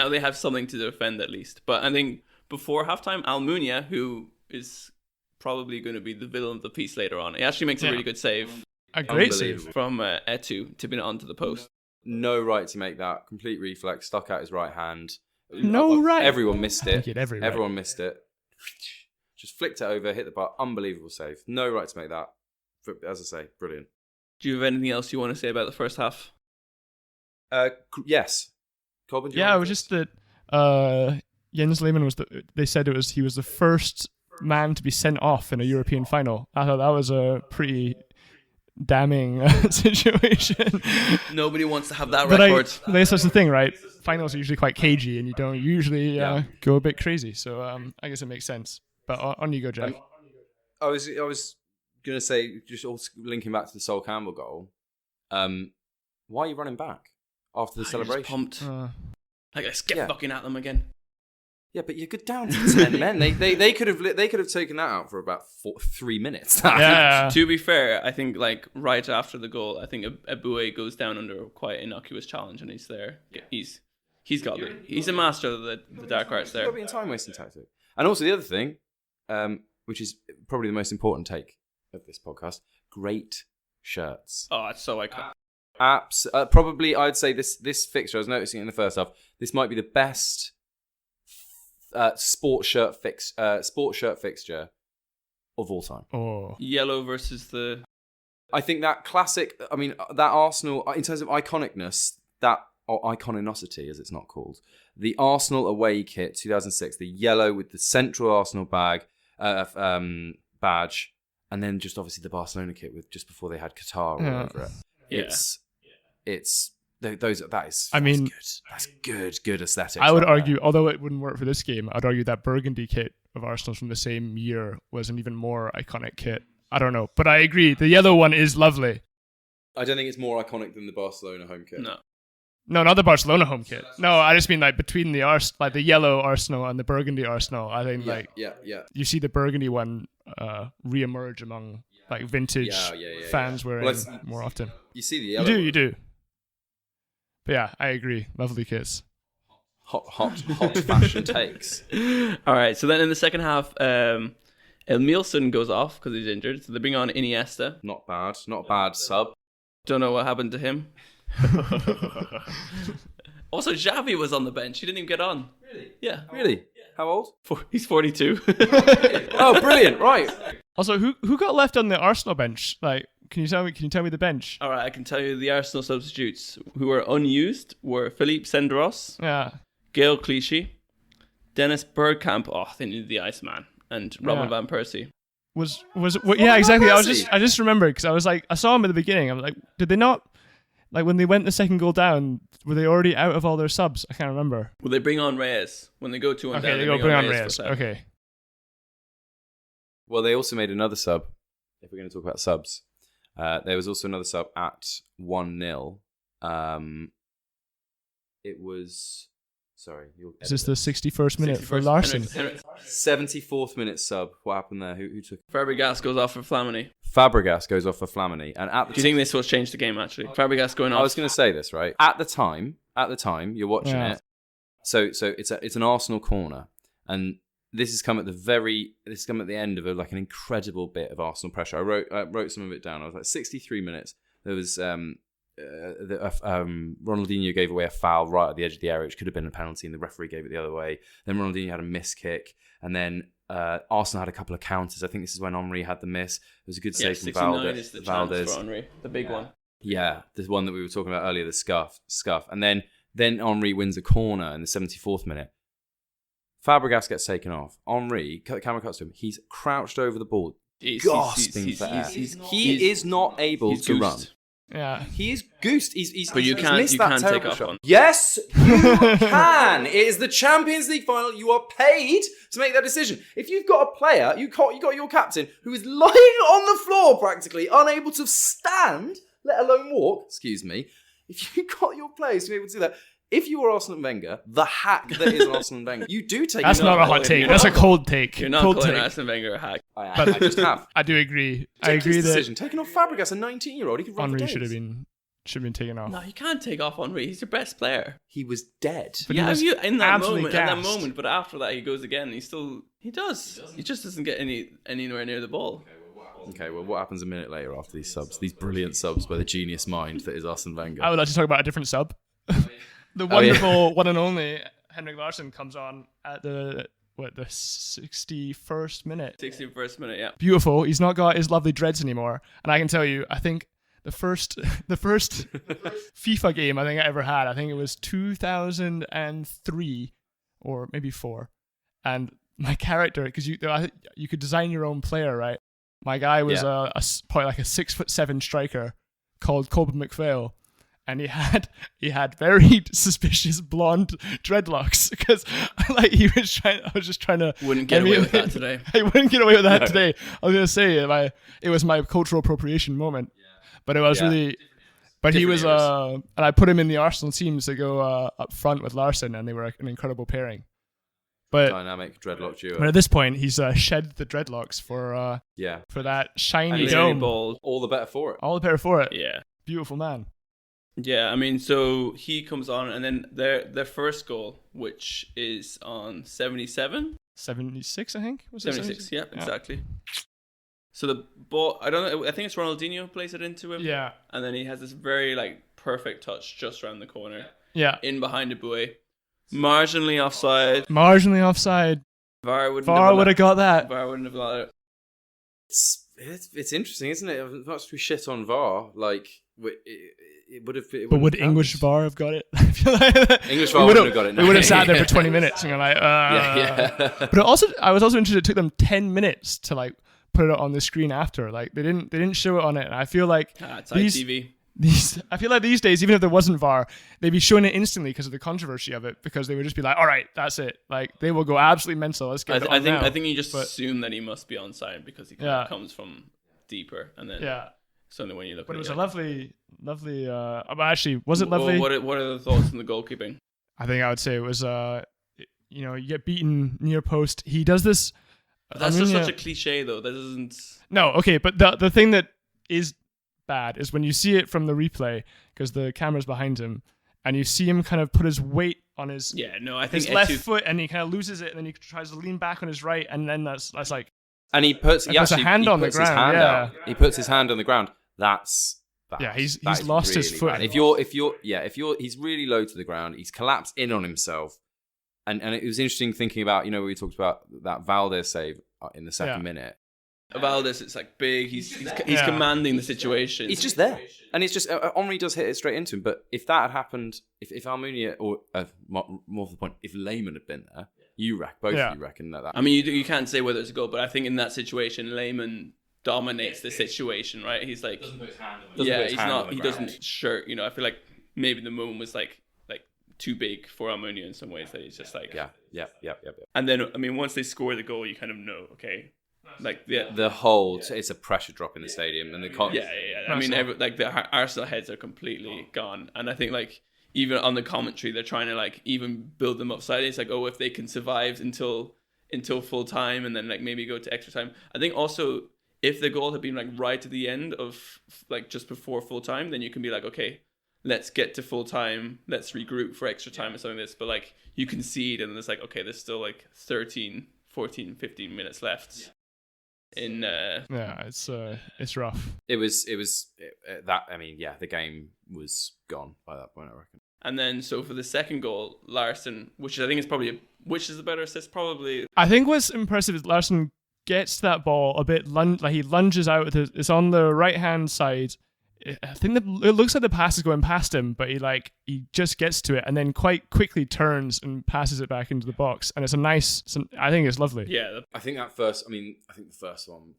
they have something to defend at least. But I think before halftime, Almunia, who is probably going to be the villain of the piece later on, he actually makes a really good save. A great save from Etu, tipping it onto the post. No right to make that. Complete reflex, stuck out his right hand. No right. Everyone missed it. Everyone missed it. Just flicked it over, hit the bar. Unbelievable save. No right to make that. As I say, brilliant. Do you have anything else you want to say about the first half? Yes. Colin, it was just that Jens Lehmann they said he was the first man to be sent off in a European final. I thought that was a pretty damning situation. Nobody wants to have that record. I guess that's the thing, right? Finals are usually quite cagey, and you don't usually go a bit crazy. So I guess it makes sense. But on you go, Jack. I was going to say, just also linking back to the Sol Campbell goal. Why are you running back after the celebration? Pumped. Let's get fucking at them again. Yeah, but you're good down to 10 men. They could have taken that out for about 3 minutes. Yeah. To be fair, I think right after the goal, I think Abue goes down under a quite innocuous challenge, and he's there. He's got it. He's a master of the dark arts there. Probably a time wasting tactic. And also the other thing, which is probably the most important take of this podcast: great shirts. Oh, it's so iconic. Probably, I'd say this fixture. I was noticing it in the first half. This might be the best sport shirt fixture of all time. Oh, yellow versus the. I think that classic. I mean, that Arsenal in terms of iconicness, iconicity as it's not called. The Arsenal away kit 2006, the yellow with the central Arsenal badge, and then just obviously the Barcelona kit with just before they had Qatar all over it. That's good aesthetics. I would argue, although it wouldn't work for this game, I'd argue that burgundy kit of Arsenal's from the same year was an even more iconic kit. I don't know, but I agree. The yellow one is lovely. I don't think it's more iconic than the Barcelona home kit. No, not the Barcelona home kit. No, I just mean between the yellow Arsenal and the burgundy Arsenal. I think you see the burgundy one re-emerge among vintage fans wearing more often. You see the yellow. You do. But yeah, I agree. Lovely kits. Hot fashion takes. All right, so then in the second half, Emilson goes off because he's injured, so they bring on Iniesta. Not bad sub. Don't know what happened to him. Also, Xavi was on the bench. He didn't even get on. Really? Yeah. Really? How old? He's 42. Oh, brilliant! Right. Also, who got left on the Arsenal bench? Like, can you tell me the bench? All right, I can tell you the Arsenal substitutes who were unused were Philippe Senderos, Gail Clichy, Dennis Bergkamp. Oh, they needed the Iceman, and Robin van Persie. Yeah, exactly. I just remembered because I was like, I saw him at the beginning. I'm like, did they not? Like when they went the second goal down, were they already out of all their subs? I can't remember. Well, they bring on Reyes when they go 2-1 down. Okay, they bring on Reyes. Okay. Well, they also made another sub. If we're going to talk about subs, there was also another sub at 1-0. It was. Sorry. Is this the 61st minute for Larson? 74th minute sub. What happened there? Who took it? Fabregas goes off for Flamini. Fabregas goes off for Flamini. And do you think this will change the game, actually? Fabregas going off. I was going to say this, right? At the time, you're watching it. So it's an Arsenal corner. And this has come at the end of an incredible bit of Arsenal pressure. I wrote some of it down. I was like, 63 minutes. There was Ronaldinho gave away a foul right at the edge of the area, which could have been a penalty, and the referee gave it the other way. Then Ronaldinho had a miss kick, and then Arsene had a couple of counters. I think this is when Henry had the miss. It was a good save from Valdez. Is the chance for Henry, the big one. Yeah, the one that we were talking about earlier, the scuff. And then Henry wins a corner in the 74th minute. Fabregas gets taken off. Henry, the camera cuts to him. He's crouched over the ball, gasping for air. He is not able to run. Yeah, he is goosed. But you can't take off on. Yes, you can. It is the Champions League final. You are paid to make that decision. If you've got a player, you got your captain who is lying on the floor, practically unable to stand, let alone walk. Excuse me. If you got your players to be able to do that. If you were Arsene Wenger, the hack that is Arsene Wenger, you do take. That's not a hot take. That's a cold take. You're not calling Arsene Wenger a hack. I just have. I do agree. I agree that decision taking off Fabregas, a 19-year-old, he could run. Henry should have been taken off. No, you can't take off Henry. He's your best player. He was dead. But in that moment, but after that he goes again. He does. He just doesn't get anywhere near the ball. Okay, well, what happens a minute later after these subs? These brilliant subs by the genius mind that is Arsene Wenger. I would like to talk about a different sub. The wonderful one and only Henrik Larsson comes on at the 61st minute. 61st minute, yeah. Beautiful. He's not got his lovely dreads anymore. And I can tell you, I think the first FIFA game I ever had, I think it was 2003 or maybe 4. And my character, because you could design your own player, right? My guy was probably like a 6'7" striker called Colby McPhail. And he had very suspicious blonde dreadlocks because I was just trying to. Wouldn't get away with that today. I wouldn't get away with that today. I was gonna say it was my cultural appropriation moment, but it was really. But he was and I put him in the Arsenal teams to go up front with Larsson, and they were an incredible pairing. But dynamic dreadlock duo. But at this point, he's shed the dreadlocks for that shiny dome. Bald. All the better for it. All the better for it. Yeah, beautiful man. Yeah, I mean, so he comes on, and then their first goal, which is on 77? 76, I think? Was 76, yeah, exactly. So the ball, I think it's Ronaldinho plays it into him. Yeah. And then he has this very, perfect touch just around the corner. Yeah. In behind the buoy. Marginally offside. VAR would have got that. VAR wouldn't have got it. It's interesting, isn't it? As much as we shit on VAR, it would have. But would English VAR have got it? English VAR wouldn't have got it. No. We would have sat there for 20 minutes and you're like, yeah. But I was also interested. It took them 10 minutes to put it on the screen after. They didn't show it on it. And I feel like it's ITV. I feel like these days, even if there wasn't VAR, they'd be showing it instantly because of the controversy of it. Because they would just be like, "All right, that's it." They will go absolutely mental. Let's get it on now. I think you just assume that he must be onside because he comes from deeper, and then suddenly when you look. But it was a lovely. Actually, was it lovely? What are the thoughts on the goalkeeping? I think I would say it was. You get beaten near post. He does this. That's just such a cliche, though. That doesn't. No, okay, but the thing that is bad is when you see it from the replay because the camera's behind him and you see him kind of put his weight on his I think his left foot and he kind of loses it and then he tries to lean back on his right and then that's And he puts a hand on the ground. His hand Yeah. out. He puts his hand on the ground. That's he's that lost really his foot. bad. He's really low to the ground. He's collapsed in on himself. And it was interesting thinking about, we talked about that Valdez save in the second minute. Valdez, it's like big. He's commanding the situation. He's just there, and it's just Henry does hit it straight into him. But if that had happened, if Almunia or more to the point, if Lehmann had been there, both of you reckon that. I mean, you can't say whether it's a goal, but I think in that situation, Lehmann dominates the situation, right? He's like, he doesn't shirt. I feel like maybe the moment was like too big for Almunia in some ways, that he's just like yeah. And then I mean, once they score the goal, you kind of know, okay. Like the whole, it's a pressure drop in the stadium, and I mean, the Arsenal heads are completely gone, and I think like even on the commentary, they're trying to like even build them up slightly. It's like, if they can survive until full time, and then like maybe go to extra time. I think also if the goal had been like right at the end of like just before full time, then you can be like, okay, let's get to full time, let's regroup for extra time or something like this. But like you concede, and it's like, okay, there's still like 13, 14, 15 minutes left. It's rough. It was that. I mean, the game was gone by that point, I reckon. And then so for the second goal, Larsson, which I think is probably which is the better assist, probably. I think what's impressive is Larsson gets that ball a bit he lunges out with it's on the right hand side. I think it looks like the pass is going past him, but he just gets to it and then quite quickly turns and passes it back into the box. And it's I think it's lovely. Yeah. I think the first one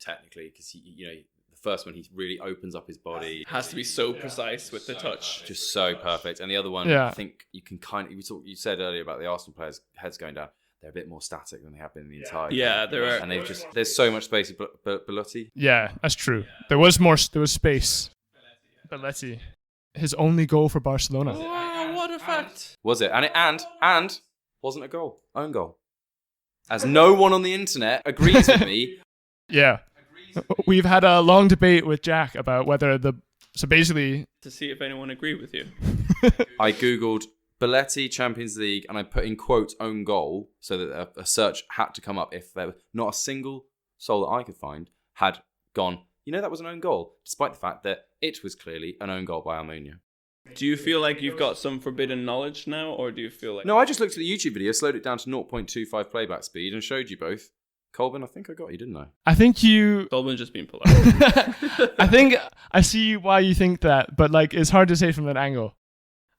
technically, because the first one he really opens up his body. Has to be so precise with the touch. Just so perfect. And the other one, I think you can you said earlier about the Arsenal players' heads going down. They're a bit more static than they have been in the entire game. Yeah, there are. And there's so much space at Belotti. Yeah, that's true. There was space. Belletti, his only goal for Barcelona. Oh, what a fact! Was it? And wasn't a goal, own goal. As no one on the internet agrees with me. Yeah, we've had a long debate with Jack about whether so basically to see if anyone agreed with you. I googled Belletti Champions League and I put in quotes own goal so that a search had to come up if there was not a single soul that I could find had gone. That was an own goal, despite the fact that it was clearly an own goal by Almunia. Do you feel like you've got some forbidden knowledge now, or do you feel like... No, I just looked at the YouTube video, slowed it down to 0.25 playback speed and showed you both. Colvin, I think I got you, didn't I? I think you... Colvin just being polite. I think I see why you think that, but it's hard to say from that angle.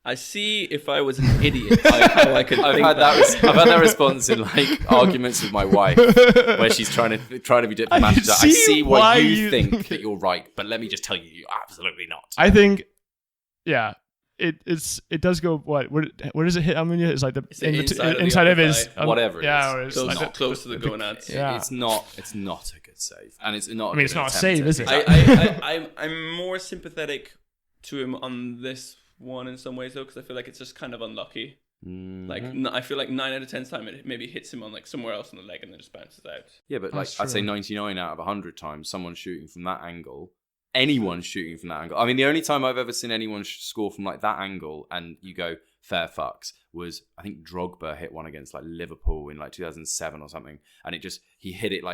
I see if I was an idiot, how I could think that. I've had that response in arguments with my wife, where she's trying to be diplomatic. I see why you think that you're right, but let me just tell you, you're absolutely not. I think, it does go. Where does it hit Almunia? It's like inside of his whatever. It's close to the gonads. Yeah. It's not a good save, and it's not. I mean, it's not a save, is it? I'm more sympathetic to him on this one in some ways though, because I feel like it's just kind of unlucky. Mm-hmm. I feel like 9 out of 10 times it maybe hits him on somewhere else on the leg and then just bounces out. Yeah, but I'd say 99 out of 100 times someone shooting from that angle, anyone shooting from that angle. I mean, the only time I've ever seen anyone score from that angle and you go fair fucks was I think Drogba hit one against Liverpool in 2007 or something, and he hit it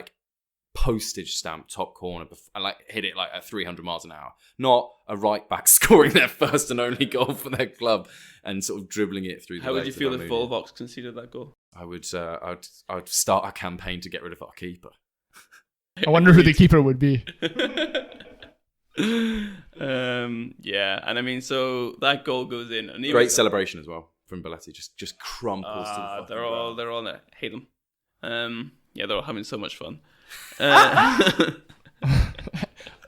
postage stamp top corner and hit it at 300 miles an hour. Not a right back scoring their first and only goal for their club and sort of dribbling it through. How would you feel if Volvox conceded that goal? I would start a campaign to get rid of our keeper. I wonder who the keeper would be. Yeah, and I mean, so that goal goes in. And great celebration as well from Belletti. Just crumples to the fucking ground. They're all hate them. They're all having so much fun.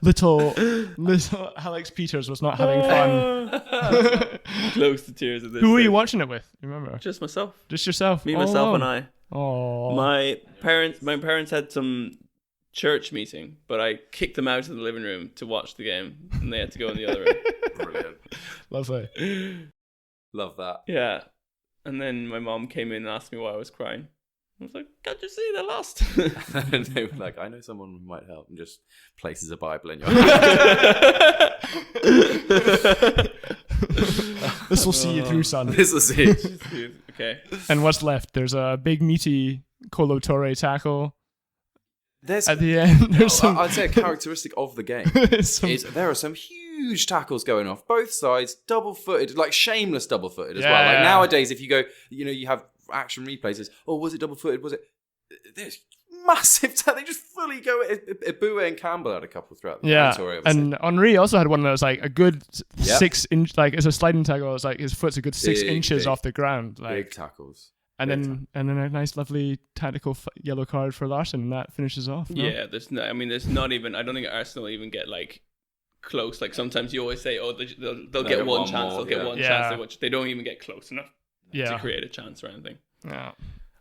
Little Alex Peters was not having fun. Close to tears at this. Who were you watching it with? Remember? Just myself. Just yourself. Me, myself, and I. Oh. My parents had some church meeting, but I kicked them out of the living room to watch the game, and they had to go in the other room. Brilliant. Lovely. Love that. Yeah. And then my mom came in and asked me why I was crying. I was like, can't you see they lost? And they were like, I know someone who might help, and just places a Bible in your hand. This will see you through, son. This will see you. Okay. And what's left? There's a big meaty Colo Torre tackle. at the end. I'd say a characteristic of the game is there are some huge tackles going off both sides, double-footed, like shameless double-footed as well. Like nowadays, if you go, you have action replays. Was it double-footed? Was it? There's massive. They just fully go. Eboué and Campbell had a couple throughout the territory. And Henry also had one that was like a good 6 inch. Like it's a sliding tackle. It was like his foot's a good 6 inches off the ground. Like big tackles. And then a nice, lovely tactical yellow card for Larson, and that finishes off. No? Yeah, there's not even. I don't think Arsenal even get like close. Like sometimes you always say, they'll get one chance. They'll get one chance. Which they don't even get close enough to create a chance or anything. Yeah,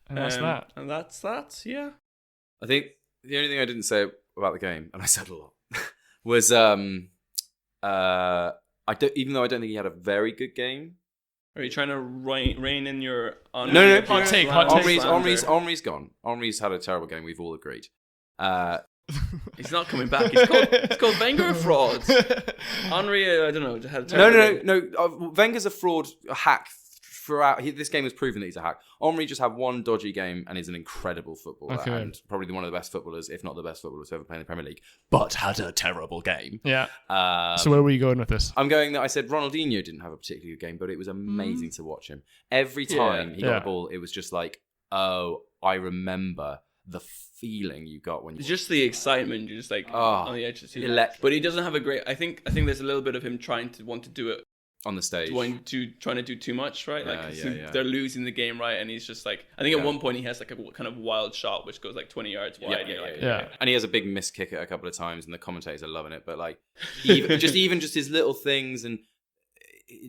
and that's that. And that's that. Yeah. I think the only thing I didn't say about the game, and I said a lot, was even though I don't think he had a very good game. Are you trying to rein in your no hot take? Henry's gone. Henry's had a terrible game. We've all agreed. He's not coming back. It's called Wenger a fraud. Henry, I don't know, had a terrible game. No. Wenger's a fraud, a hack. Throughout this game has proven that he's a hack. Henry just had one dodgy game and is an incredible footballer and probably one of the best footballers, if not the best footballer to ever play in the Premier League. But had a terrible game. Yeah. So where were you going with this? I'm going that I said Ronaldinho didn't have a particularly good game, but it was amazing to watch him. Every time he got the ball, it was just like, oh, I remember the feeling you got when you just the excitement. You're just like on the edge of the seat. But he doesn't have a great. I think there's a little bit of him trying to want to do it on the stage, trying to do too much, right? They're losing the game, right? And he's just like, I think at one point he has like a kind of wild shot which goes like 20 yards wide. And he has a big miss kick it a couple of times, and the commentators are loving it. But like, even just his little things and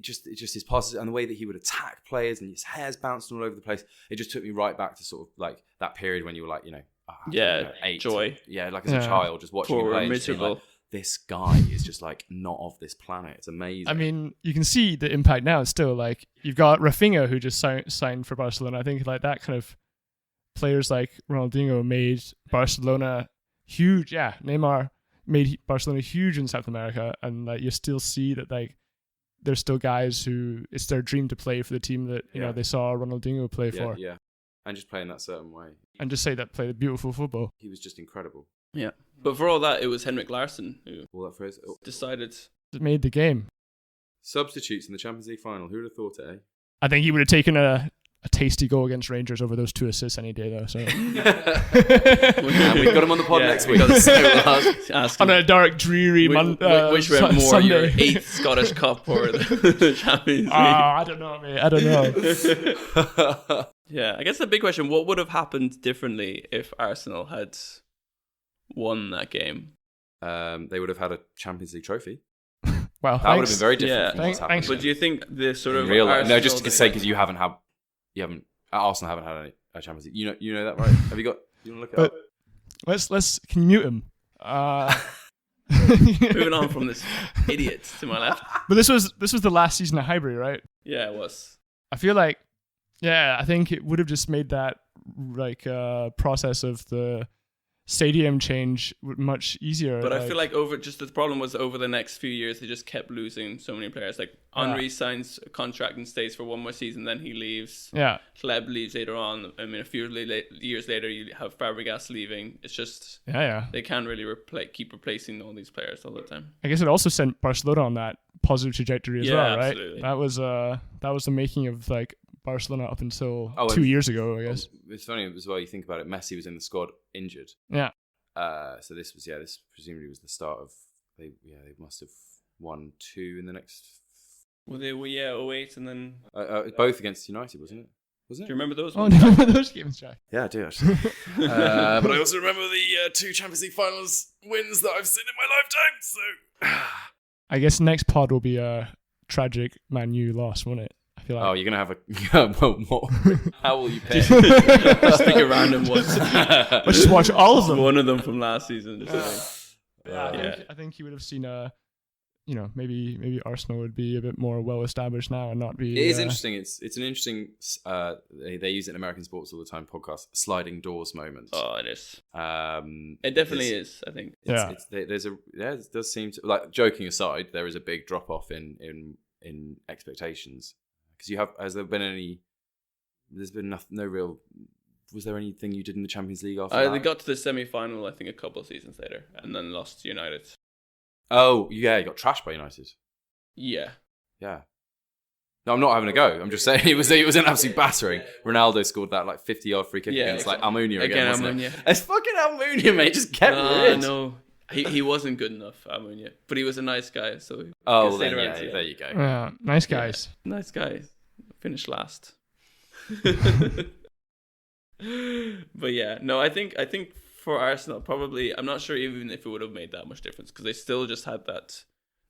just his passes and the way that he would attack players and his hair's bouncing all over the place. It just took me right back to sort of like that period when you were like, 8, joy, like as a child just watching him play. Miserable. This guy is just like not of this planet. It's amazing. I mean, you can see the impact now. Still, like you've got Rafinha who just signed for Barcelona. I think like that kind of players like Ronaldinho made Barcelona huge. Yeah, Neymar made Barcelona huge in South America, and like you still see that like there's still guys who it's their dream to play for the team that they saw Ronaldinho play for. Yeah, and just play in that certain way. And just say that play the beautiful football. He was just incredible. Yeah. But for all that, it was Henrik Larsson who decided. It made the game. Substitutes in the Champions League final. Who would have thought it, eh? I think he would have taken a tasty goal against Rangers over those 2 assists any day, though. So and we've got him on the pod next week. On a dark, dreary which went more, Sunday. your 8th Scottish Cup or the Champions League? I don't know, mate. I don't know. Yeah, I guess the big question, what would have happened differently if Arsenal had won that game? They would have had a Champions League trophy. Well, that would have been very different from what's happened. But do you think the sort of real life? No, just to say, because Arsenal haven't had a Champions League. You know that, right? Have you got? You want to look it up? Let's can you mute him? Moving on from this idiot to my left. But this was the last season of Highbury, right? Yeah, it was. I feel like, I think it would have just made that like process of the stadium change much easier. But I feel like the problem was over the next few years they just kept losing so many players. Like Henry signs a contract and stays for one more season, then he leaves. Yeah. Kleb leaves later on. I mean, a few years later you have Fabregas leaving. It's just they can't really keep replacing all these players all the time. I guess it also sent Barcelona on that positive trajectory as well, right? Absolutely. That was the making of like Barcelona up until 2 years ago, I guess. It's funny as well. You think about it. Messi was in the squad injured. Yeah. So this presumably was the start of they must have won 2 in the next. Well, they were 08 and then both against United, wasn't it? Do you remember those? Do you remember those games, Jack? Yeah, I do actually. But I also remember the 2 Champions League finals wins that I've seen in my lifetime. So I guess next pod will be a tragic Man U loss, won't it? I feel like. Oh, you're gonna have a. How will you pay? Just pick a random one. Let's just watch all of them. One of them from last season. I think you would have seen maybe Arsenal would be a bit more well established now and not be. It is interesting. It's an interesting. They use it in American sports all the time. Podcast sliding doors moment. Oh, it is. It definitely is. I think. It does seem to, like, joking aside, there is a big drop off in expectations because there's been no real Was there anything you did in the Champions League after They that? got to the semi-final, I think, a couple of seasons later, and then lost to United. Oh, yeah, you got trashed by United. Yeah. Yeah. No, I'm not having a go. I'm just saying it was an absolute battering. Ronaldo scored that 50-yard free kick against Almunia again, wasn't it? It's fucking Almunia, mate. Just kept rid. No, he wasn't good enough, Almunia, but he was a nice guy, so. There you go. Yeah, nice guys. Yeah, nice guys. Finished last. But yeah, no, I think for Arsenal, probably, I'm not sure even if it would have made that much difference, because they still just had that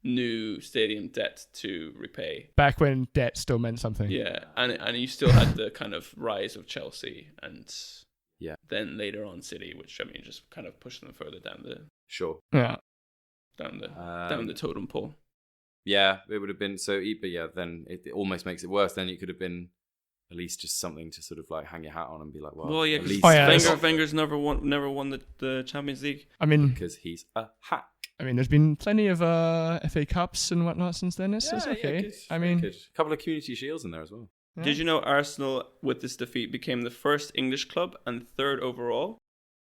new stadium debt to repay. Back when debt still meant something. Yeah, and you still had the kind of rise of Chelsea, and then later on City, which just kind of pushed them further down the down the totem pole. Yeah, it would have been but yeah, then it almost makes it worse. Then it could have been at least just something to sort of hang your hat on and be like, well, yeah, at least Wenger's never won the Champions League. I mean, because he's a hack. I mean, there's been plenty of FA Cups and whatnot since then. It's okay. A couple of Community Shields in there as well. Yeah. Did you know Arsenal, with this defeat, became the first English club and third overall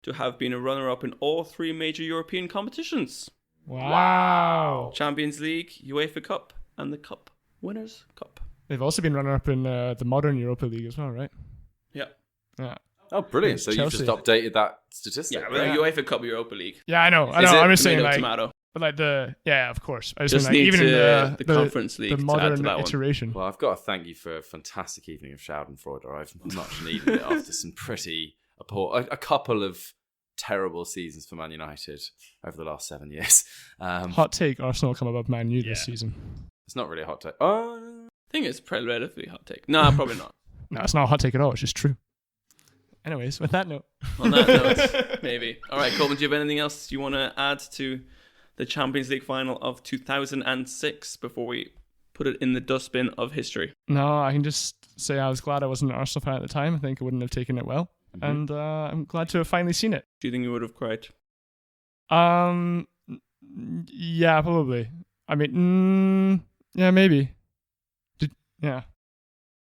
to have been a runner-up in all 3 major European competitions? Wow. Champions League, UEFA Cup, and the Cup Winners' Cup. They've also been runner-up in the modern Europa League as well, right? Yeah. Yeah. Oh, brilliant. So Chelsea. you've just updated that statistic. Yeah, but UEFA Cup, Europa League. Yeah, I know. I'm just saying, tomato. But of course. I just mean, need even in the Conference League, the modern to add to that iteration. Well, I've got to thank you for a fantastic evening of Schadenfreude. I've much needed it after some pretty a couple of terrible seasons for Man United over the last 7 years. Hot take: Arsenal come above Man U this season. It's not really a hot take. I think it's relatively hot take. No, probably not. No, it's not a hot take at all. It's just true. Anyways, with that note. On that note, maybe. All right, Colin, do you have anything else you want to add to the Champions League final of 2006 before we put it in the dustbin of history? No, I can just say I was glad I wasn't an Arsenal fan at the time. I think I wouldn't have taken it well. Mm-hmm. And I'm glad to have finally seen it. Do you think you would have cried? Yeah, probably. I mean, yeah, maybe. Yeah.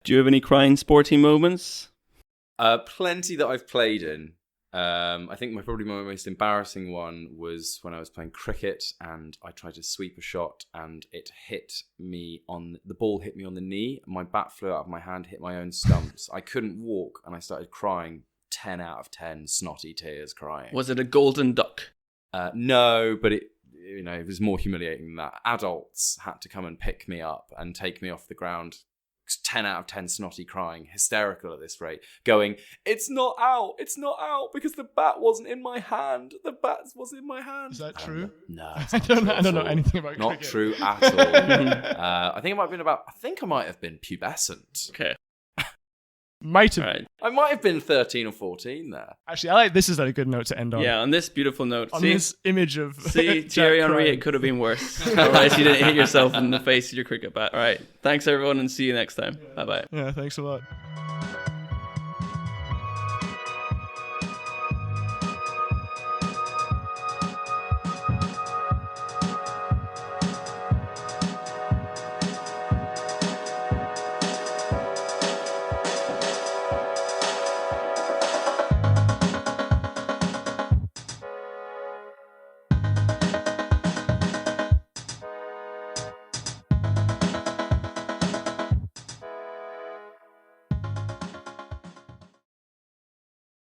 Do you have any crying sporting moments? Plenty that I've played in. I think probably my most embarrassing one was when I was playing cricket and I tried to sweep a shot and the ball hit me on the knee. My bat flew out of my hand, hit my own stumps. I couldn't walk and I started crying. 10 out of 10 snotty tears crying. Was it a golden duck? No, but it was more humiliating than that. Adults had to come and pick me up and take me off the ground. 10 out of 10 snotty crying, hysterical at this rate, going, it's not out because the bat wasn't in my hand. The bat was in my hand. Is that true? No, I don't know anything about not cricket. true at all. I think I might have been pubescent. Okay. Might have. Right. I might have been 13 or 14 there. Actually, I like this is a good note to end on. Yeah, on this beautiful note. On this image of Thierry Henry, it could have been worse. Otherwise, you didn't hit yourself in the face with your cricket bat. All right. Thanks, everyone, and see you next time. Bye-bye. Yeah, thanks a lot.